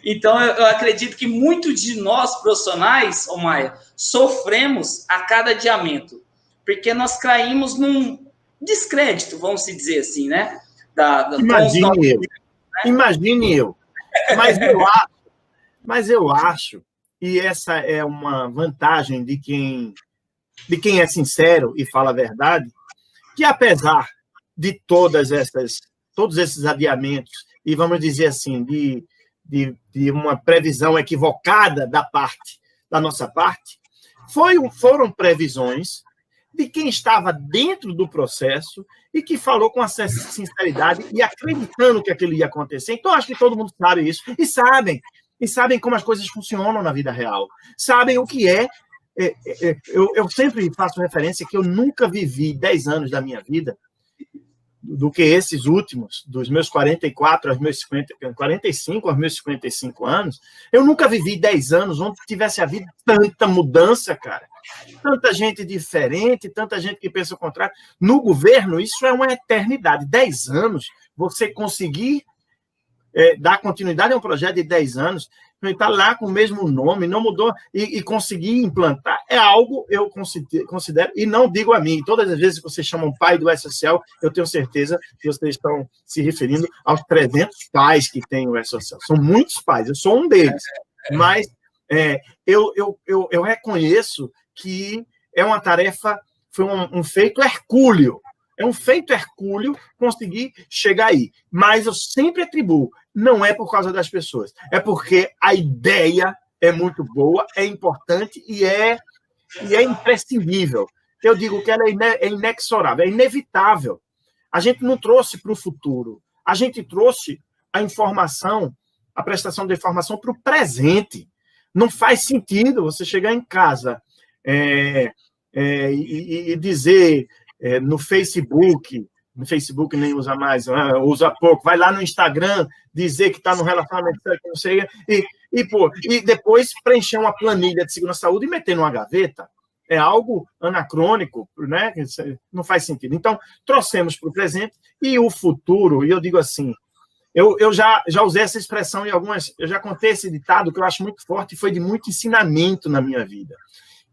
Então, eu acredito que muitos de nós, profissionais, Maia, sofremos a cada adiamento, porque nós caímos num descrédito, vamos dizer assim, né? Imagine eu. Mas eu acho, e essa é uma vantagem de quem é sincero e fala a verdade, que apesar de todos esses adiamentos, e vamos dizer assim, de uma previsão equivocada da nossa parte, foram previsões de quem estava dentro do processo e que falou com sinceridade e acreditando que aquilo ia acontecer. Então, acho que todo mundo sabe isso. E sabem como as coisas funcionam na vida real. Sabem o que é. Eu sempre faço referência que eu nunca vivi 10 anos da minha vida do que esses últimos, dos meus 44 aos meus 45 aos meus 55 anos, eu nunca vivi 10 anos onde tivesse havido tanta mudança, cara. Tanta gente diferente, tanta gente que pensa o contrário. No governo, isso é uma eternidade. 10 anos, você conseguir dar continuidade a um projeto de 10 anos, está lá com o mesmo nome, não mudou, e conseguir implantar, é algo eu considero, e não digo a mim, todas as vezes que vocês chamam pai do E-Social, eu tenho certeza que vocês estão se referindo aos 300 pais que tem o E-Social. São muitos pais, eu sou um deles, mas eu reconheço que é uma tarefa, foi um feito hercúleo. É um feito hercúleo conseguir chegar aí. Mas eu sempre atribuo, não é por causa das pessoas, é porque a ideia é muito boa, é importante e é imprescindível. Eu digo que ela é inexorável, é inevitável. A gente não trouxe para o futuro, a gente trouxe a informação, a prestação de informação para o presente. Não faz sentido você chegar em casa e dizer... no Facebook nem usa mais, usa pouco, vai lá no Instagram dizer que está no relacionamento, não sei, e depois preencher uma planilha de segurança da saúde e meter numa gaveta, é algo anacrônico, né? Não faz sentido. Então, trouxemos para o presente e o futuro, e eu digo assim, eu já usei essa expressão em algumas, eu já contei esse ditado que eu acho muito forte e foi de muito ensinamento na minha vida,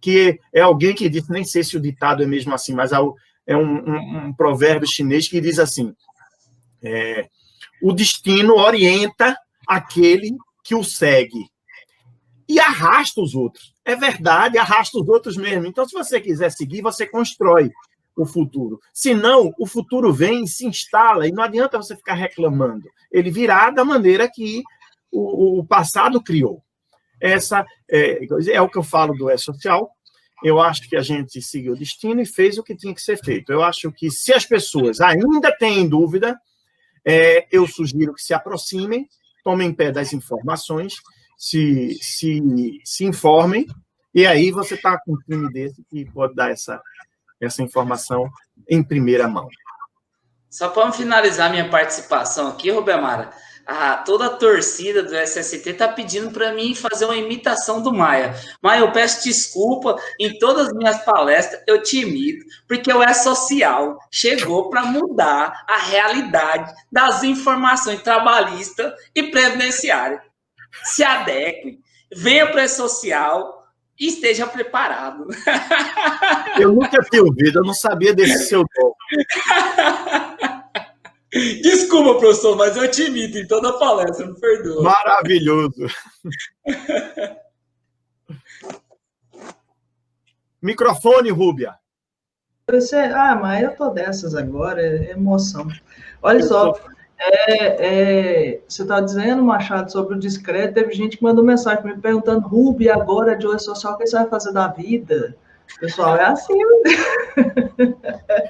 que é alguém que disse, nem sei se o ditado é mesmo assim, mas é um provérbio chinês que diz assim, o destino orienta aquele que o segue e arrasta os outros. É verdade, arrasta os outros mesmo. Então, se você quiser seguir, você constrói o futuro. Senão, o futuro vem e se instala, e não adianta você ficar reclamando. Ele virá da maneira que o passado criou. Essa é o que eu falo do E-Social. Eu acho que a gente seguiu o destino e fez o que tinha que ser feito. Eu acho que, se as pessoas ainda têm dúvida, eu sugiro que se aproximem, tomem pé das informações, se informem, e aí você está com um time desse que pode dar essa informação em primeira mão. Só para finalizar minha participação aqui, Rubemara, toda a torcida do SST está pedindo para mim fazer uma imitação do Maia. Maia, eu peço desculpa, em todas as minhas palestras eu te imito, porque o E-Social chegou para mudar a realidade das informações trabalhistas e previdenciárias. Se adeque, venha para o E-Social e esteja preparado. Eu nunca tinha ouvido, eu não sabia desse seu nome. Desculpa, professor, mas eu te imito em toda a palestra, me perdoa. Maravilhoso. Microfone, Rúbia. Mas eu tô dessas agora, é emoção. Olha só, você está dizendo, Machado, sobre o discreto, teve gente que mandou mensagem me perguntando, Rúbia, agora de E-Social, o que você vai fazer da vida? Pessoal, é assim.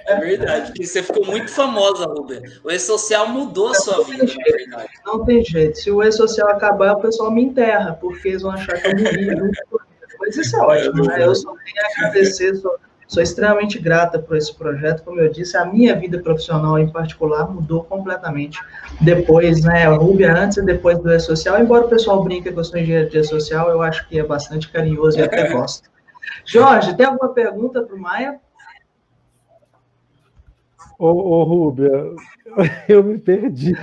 É verdade, porque você ficou muito famosa, Rubia. O E-Social mudou a sua vida, na verdade. Não tem jeito. Se o E-Social acabar, o pessoal me enterra, porque eles vão achar que eu morri. Mas isso é ótimo, né? Eu só tenho a agradecer, sou extremamente grata por esse projeto. Como eu disse, a minha vida profissional, em particular, mudou completamente. Depois, né, a Rubia antes e depois do E-Social. Embora o pessoal brinque que eu sou engenheiro de E-Social, eu acho que é bastante carinhoso e até gosto. Jorge, tem alguma pergunta para o Maia? Ô, Rúbia, eu me perdi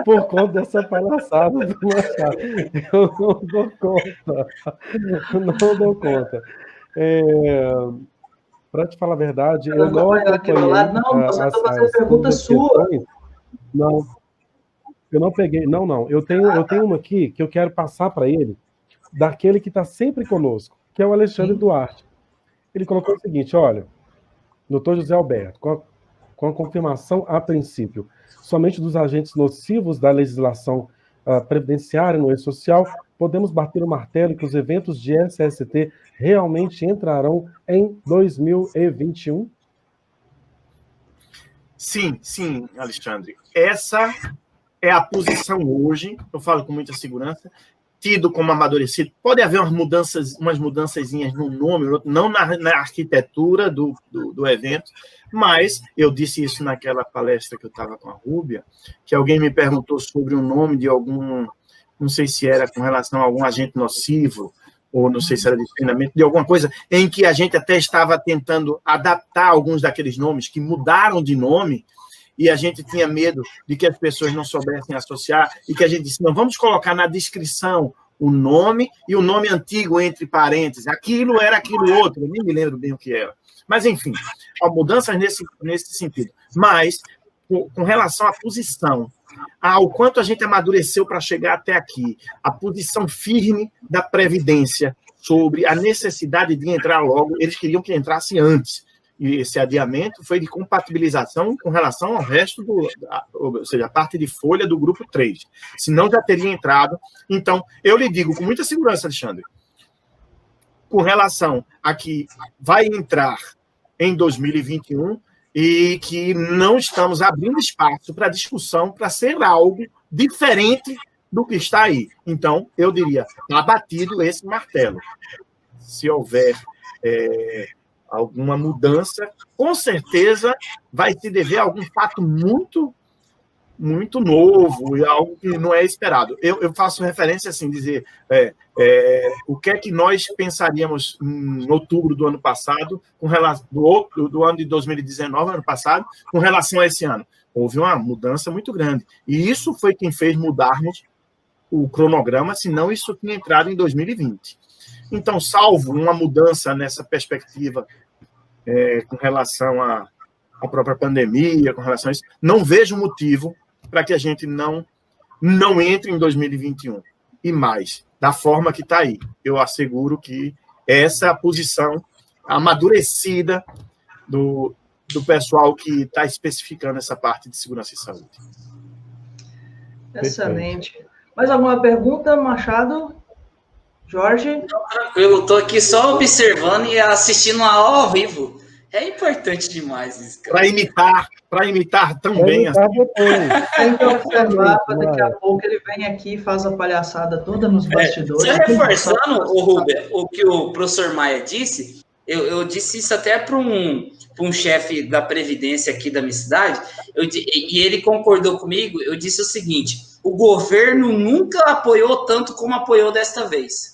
por conta dessa palhaçada do Machado. Eu não dou conta. Não dou conta. Para te falar a verdade, eu não acompanhei não, você está fazendo pergunta sua. Não, eu não peguei. Não. Eu tenho uma aqui que eu quero passar para ele, daquele que está sempre conosco, que é o Alexandre Duarte. Ele colocou o seguinte, olha, doutor José Alberto, com a confirmação a princípio somente dos agentes nocivos da legislação previdenciária no E-Social, podemos bater o martelo que os eventos de SST realmente entrarão em 2021? Sim, Alexandre. Essa é a posição hoje, eu falo com muita segurança, tido como amadurecido. Pode haver umas mudançazinhas no nome, não na arquitetura do evento, mas eu disse isso naquela palestra que eu estava com a Rúbia, que alguém me perguntou sobre o nome de algum, não sei se era com relação a algum agente nocivo, ou não sei se era de treinamento, de alguma coisa, em que a gente até estava tentando adaptar alguns daqueles nomes que mudaram de nome, e a gente tinha medo de que as pessoas não soubessem associar, e que a gente disse, não, vamos colocar na descrição o nome e o nome antigo entre parênteses. Aquilo era aquilo outro, eu nem me lembro bem o que era. Mas, enfim, há mudanças nesse sentido. Mas, com relação à posição, ao quanto a gente amadureceu para chegar até aqui, a posição firme da Previdência sobre a necessidade de entrar logo, eles queriam que entrasse antes. E esse adiamento foi de compatibilização com relação ao resto ou seja, a parte de folha do grupo 3. Senão já teria entrado. Então, eu lhe digo com muita segurança, Alexandre, com relação a que vai entrar em 2021 e que não estamos abrindo espaço para discussão para ser algo diferente do que está aí. Então, eu diria, abatido esse martelo. Se houver alguma mudança, com certeza vai se dever a algum fato muito, muito novo e algo que não é esperado. Eu faço referência assim, dizer o que é que nós pensaríamos em outubro do ano passado, com relação do ano de 2019, ano passado, com relação a esse ano. Houve uma mudança muito grande. E isso foi quem fez mudarmos o cronograma, senão isso tinha entrado em 2020. Então, salvo uma mudança nessa perspectiva com relação à própria pandemia, com relação a isso, não vejo motivo para que a gente não entre em 2021. E mais, da forma que está aí. Eu asseguro que essa é a posição amadurecida do pessoal que está especificando essa parte de segurança e saúde. Excelente. Mais alguma pergunta, Machado? Jorge? Tranquilo, estou aqui só observando e assistindo a aula ao vivo. É importante demais isso, cara. Para imitar tão bem. Tem que observar, para daqui a pouco ele vem aqui e faz a palhaçada toda nos bastidores. Só reforçando, Rubia, o que o professor Maia disse, eu disse isso até para um chefe da Previdência aqui da minha cidade, e ele concordou comigo. Eu disse o seguinte: o governo nunca apoiou tanto como apoiou desta vez.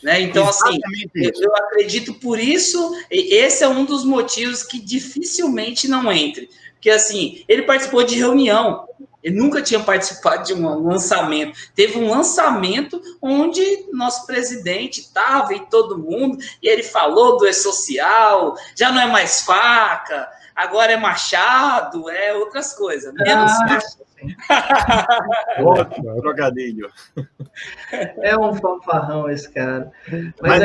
Né? Então, assim, eu acredito por isso, esse é um dos motivos que dificilmente não entre. Porque, assim, ele participou de reunião, ele nunca tinha participado de um lançamento. Teve um lançamento onde nosso presidente estava e todo mundo, e ele falou do E-Social, já não é mais faca, agora é machado, outras coisas. Menos faca. Ótimo, trocadilho. É um fanfarrão esse cara. Mas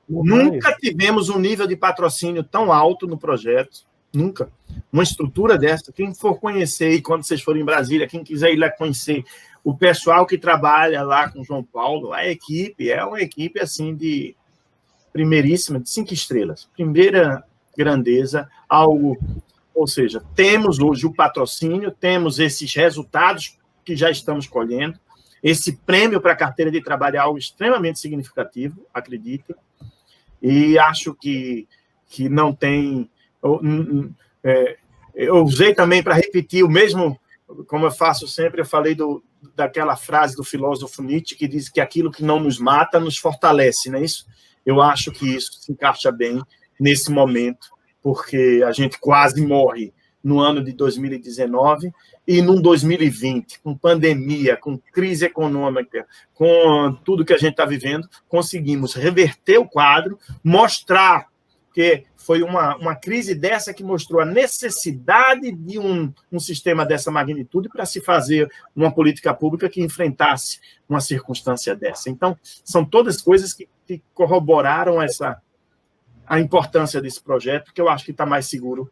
nunca tivemos um nível de patrocínio tão alto no projeto. Nunca. Uma estrutura dessa. Quem for conhecer, e quando vocês forem em Brasília, quem quiser ir lá conhecer o pessoal que trabalha lá com o João Paulo, a equipe é uma equipe assim primeiríssima, de 5 estrelas. Primeira grandeza, algo... Ou seja, temos hoje o patrocínio, temos esses resultados que já estamos colhendo, esse prêmio para a carteira de trabalho é algo extremamente significativo, acreditem, e acho que não tem... Eu usei também para repetir o mesmo, como eu faço sempre, eu falei daquela frase do filósofo Nietzsche, que diz que aquilo que não nos mata nos fortalece, não é isso? Eu acho que isso se encaixa bem nesse momento, porque a gente quase morre no ano de 2019 e num 2020, com pandemia, com crise econômica, com tudo que a gente está vivendo, conseguimos reverter o quadro, mostrar que foi uma crise dessa que mostrou a necessidade de um sistema dessa magnitude para se fazer uma política pública que enfrentasse uma circunstância dessa. Então, são todas coisas que corroboraram a importância desse projeto, que eu acho que está mais seguro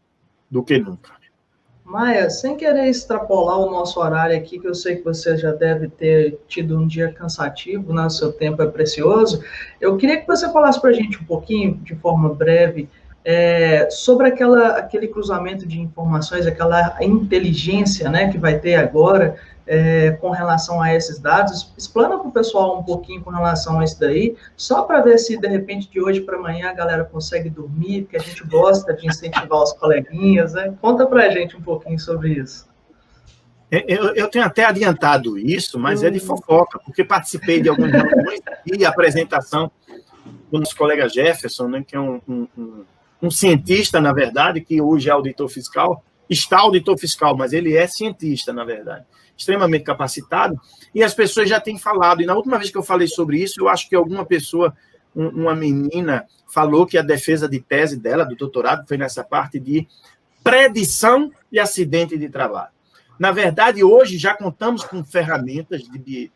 do que nunca. Maia, sem querer extrapolar o nosso horário aqui, que eu sei que você já deve ter tido um dia cansativo, né? O seu tempo é precioso, eu queria que você falasse para a gente um pouquinho, de forma breve, sobre aquele cruzamento de informações, aquela inteligência, né, que vai ter agora com relação a esses dados. Explana para o pessoal um pouquinho com relação a isso daí, só para ver se, de repente, de hoje para amanhã, a galera consegue dormir, porque a gente gosta de incentivar os coleguinhas, né? Conta para a gente um pouquinho sobre isso. Eu tenho até adiantado isso, mas é de fofoca, porque participei de algumas reuniões e apresentação do nosso colega Jefferson, né, que é um cientista, na verdade, que hoje é auditor fiscal, está auditor fiscal, mas ele é cientista, na verdade, extremamente capacitado, e as pessoas já têm falado, e na última vez que eu falei sobre isso, eu acho que alguma pessoa, uma menina, falou que a defesa de tese dela, do doutorado, foi nessa parte de predição de acidente de trabalho. Na verdade, hoje já contamos com ferramentas,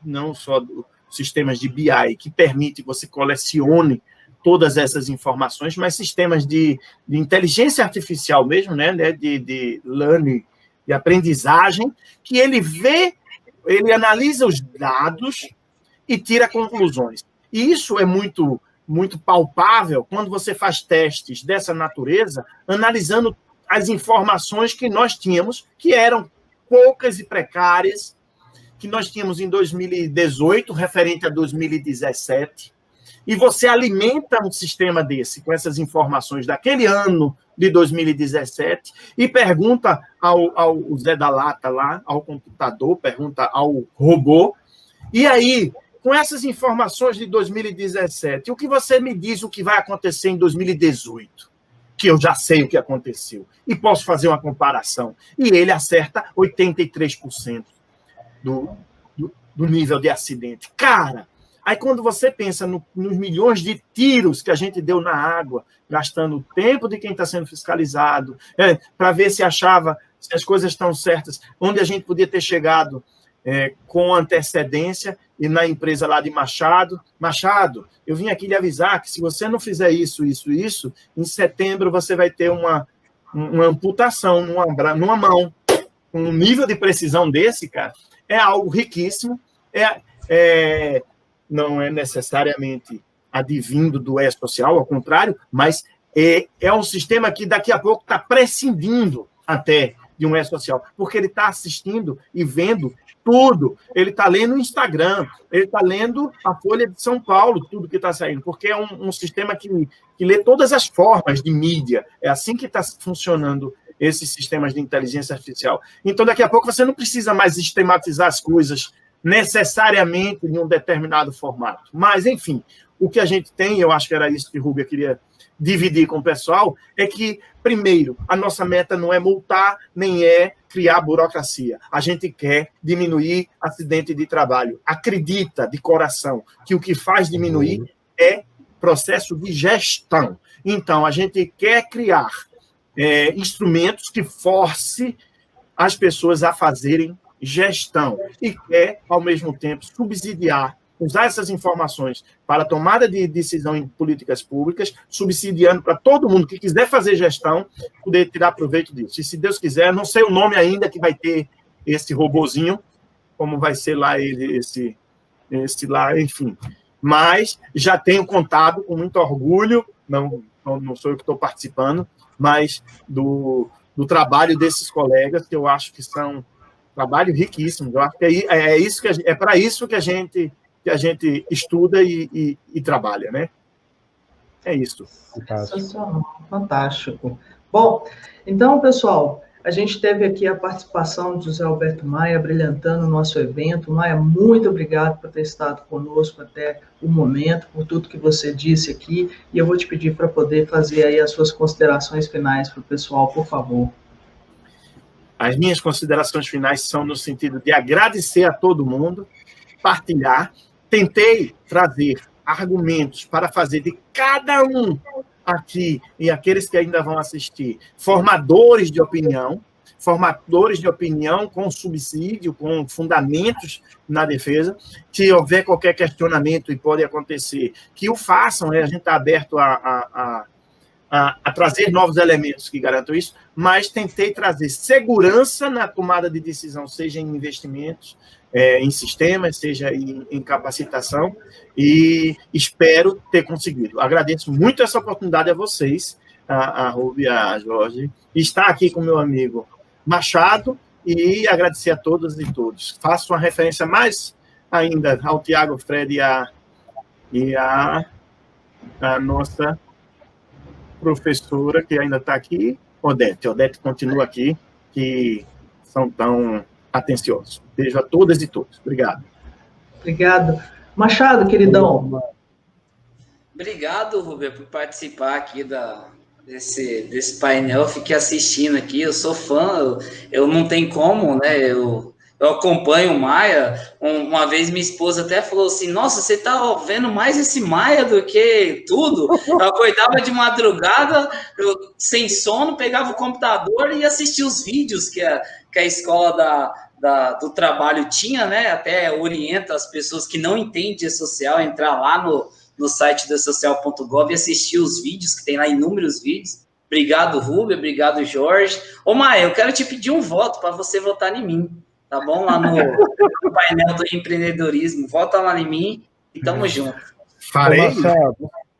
não só sistemas de BI, que permite que você colecione todas essas informações, mas sistemas de inteligência artificial mesmo, né, de learning, de aprendizagem, que ele analisa os dados e tira conclusões. E isso é muito, muito palpável quando você faz testes dessa natureza, analisando as informações que nós tínhamos, que eram poucas e precárias, que nós tínhamos em 2018, referente a 2017, e você alimenta um sistema desse, com essas informações daquele ano de 2017, e pergunta ao Zé da Lata lá, ao computador, pergunta ao robô, e aí, com essas informações de 2017, o que você me diz o que vai acontecer em 2018? Que eu já sei o que aconteceu, e posso fazer uma comparação. E ele acerta 83% do nível de acidente. Cara, aí quando você pensa nos milhões de tiros que a gente deu na água, gastando o tempo de quem está sendo fiscalizado, para ver se achava, se as coisas estão certas, onde a gente podia ter chegado com antecedência, e na empresa lá de Machado, eu vim aqui lhe avisar que se você não fizer isso, em setembro você vai ter uma amputação numa mão. Um nível de precisão desse, cara, é algo riquíssimo, não é necessariamente advindo do E-Social, ao contrário, mas é um sistema que daqui a pouco está prescindindo até de um E-Social, porque ele está assistindo e vendo tudo. Ele está lendo o Instagram, ele está lendo a Folha de São Paulo, tudo que está saindo, porque é um sistema que lê todas as formas de mídia. É assim que está funcionando esses sistemas de inteligência artificial. Então, daqui a pouco, você não precisa mais sistematizar as coisas necessariamente em um determinado formato. Mas, enfim, o que a gente tem, eu acho que era isso que o Rúbia queria dividir com o pessoal, é que, primeiro, a nossa meta não é multar, nem é criar burocracia. A gente quer diminuir acidente de trabalho. Acredita de coração que o que faz diminuir é processo de gestão. Então, a gente quer criar instrumentos que forcem as pessoas a fazerem gestão e quer, ao mesmo tempo, subsidiar, usar essas informações para tomada de decisão em políticas públicas, subsidiando para todo mundo que quiser fazer gestão, poder tirar proveito disso. E, se Deus quiser, não sei o nome ainda que vai ter esse robozinho, como vai ser lá esse lá, enfim. mas já tenho contado com muito orgulho, não sou eu que estou participando, mas do trabalho desses colegas, que eu acho que são trabalho riquíssimo. Eu acho que é para isso que a gente estuda e trabalha, né? É isso. Sensacional, fantástico. Bom, então, pessoal, a gente teve aqui a participação do José Alberto Maia, brilhantando o nosso evento. Maia, muito obrigado por ter estado conosco até o momento, por tudo que você disse aqui, e eu vou te pedir para poder fazer aí as suas considerações finais para o pessoal, por favor. As minhas considerações finais são no sentido de agradecer a todo mundo, partilhar. Tentei trazer argumentos para fazer de cada um aqui, e aqueles que ainda vão assistir, formadores de opinião com subsídio, com fundamentos na defesa. Se houver qualquer questionamento, e pode acontecer, que o façam, a gente está aberto a trazer novos elementos que garantam isso, mas tentei trazer segurança na tomada de decisão, seja em investimentos, em sistemas, seja em capacitação, e espero ter conseguido. Agradeço muito essa oportunidade a vocês, a Rúbia, a Jorge, e estar aqui com meu amigo Machado, e agradecer a todas e todos. Faço uma referência mais ainda ao Tiago, Fred e a nossa professora, que ainda está aqui, Odete. Odete continua aqui, que são tão atenciosos. Beijo a todas e todos. Obrigado. Obrigado. Machado, queridão. Obrigado, Rubem, por participar aqui desse painel. Eu fiquei assistindo aqui, eu sou fã, eu não tenho como, né? Eu acompanho o Maia. Uma vez minha esposa até falou assim: nossa, você tá vendo mais esse Maia do que tudo? Eu acordava de madrugada, sem sono, pegava o computador e assistia os vídeos que a escola do trabalho tinha, né? Até orienta as pessoas que não entendem social a entrar lá no site da social.gov e assistir os vídeos, que tem lá inúmeros vídeos. Obrigado, Rubem, obrigado, Jorge. Ô, Maia, eu quero te pedir um voto para você votar em mim, tá bom? Lá no painel do empreendedorismo. Vota lá em mim e tamo junto. Farei.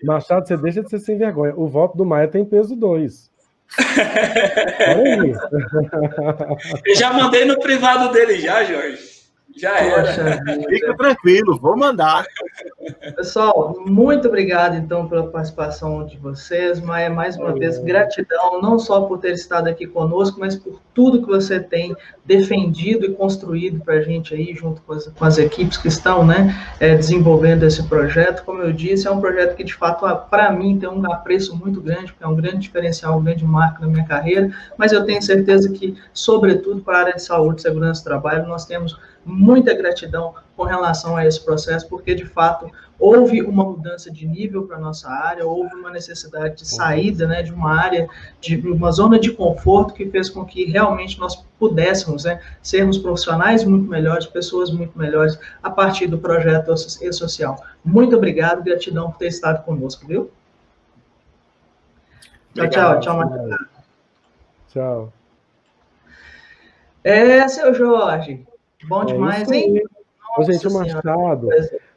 Machado, você deixa de ser sem vergonha. O voto do Maia tem peso 2. Eu já mandei no privado dele já, Jorge. Já era. Fica tranquilo, vou mandar. Pessoal, muito obrigado, então, pela participação de vocês. Maia, mais uma vez, gratidão, não só por ter estado aqui conosco, mas por tudo que você tem defendido e construído para a gente aí, junto com as equipes que estão, né, desenvolvendo esse projeto. Como eu disse, é um projeto que, de fato, para mim, tem um apreço muito grande, porque é um grande diferencial, um grande marco na minha carreira, mas eu tenho certeza que, sobretudo, para a área de saúde, segurança e trabalho, nós temos muita gratidão com relação a esse processo, porque, de fato, houve uma mudança de nível para a nossa área, houve uma necessidade de saída, né, de uma área, de uma zona de conforto que fez com que realmente nós pudéssemos, né, sermos profissionais muito melhores, pessoas muito melhores, a partir do projeto E-Social. Muito obrigado, gratidão por ter estado conosco, viu? Tchau, tchau, Marcelo. Tchau. Seu Jorge. Bom demais, hein? Gente, o Machado,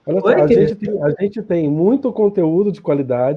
olha só, a gente tem muito conteúdo de qualidade.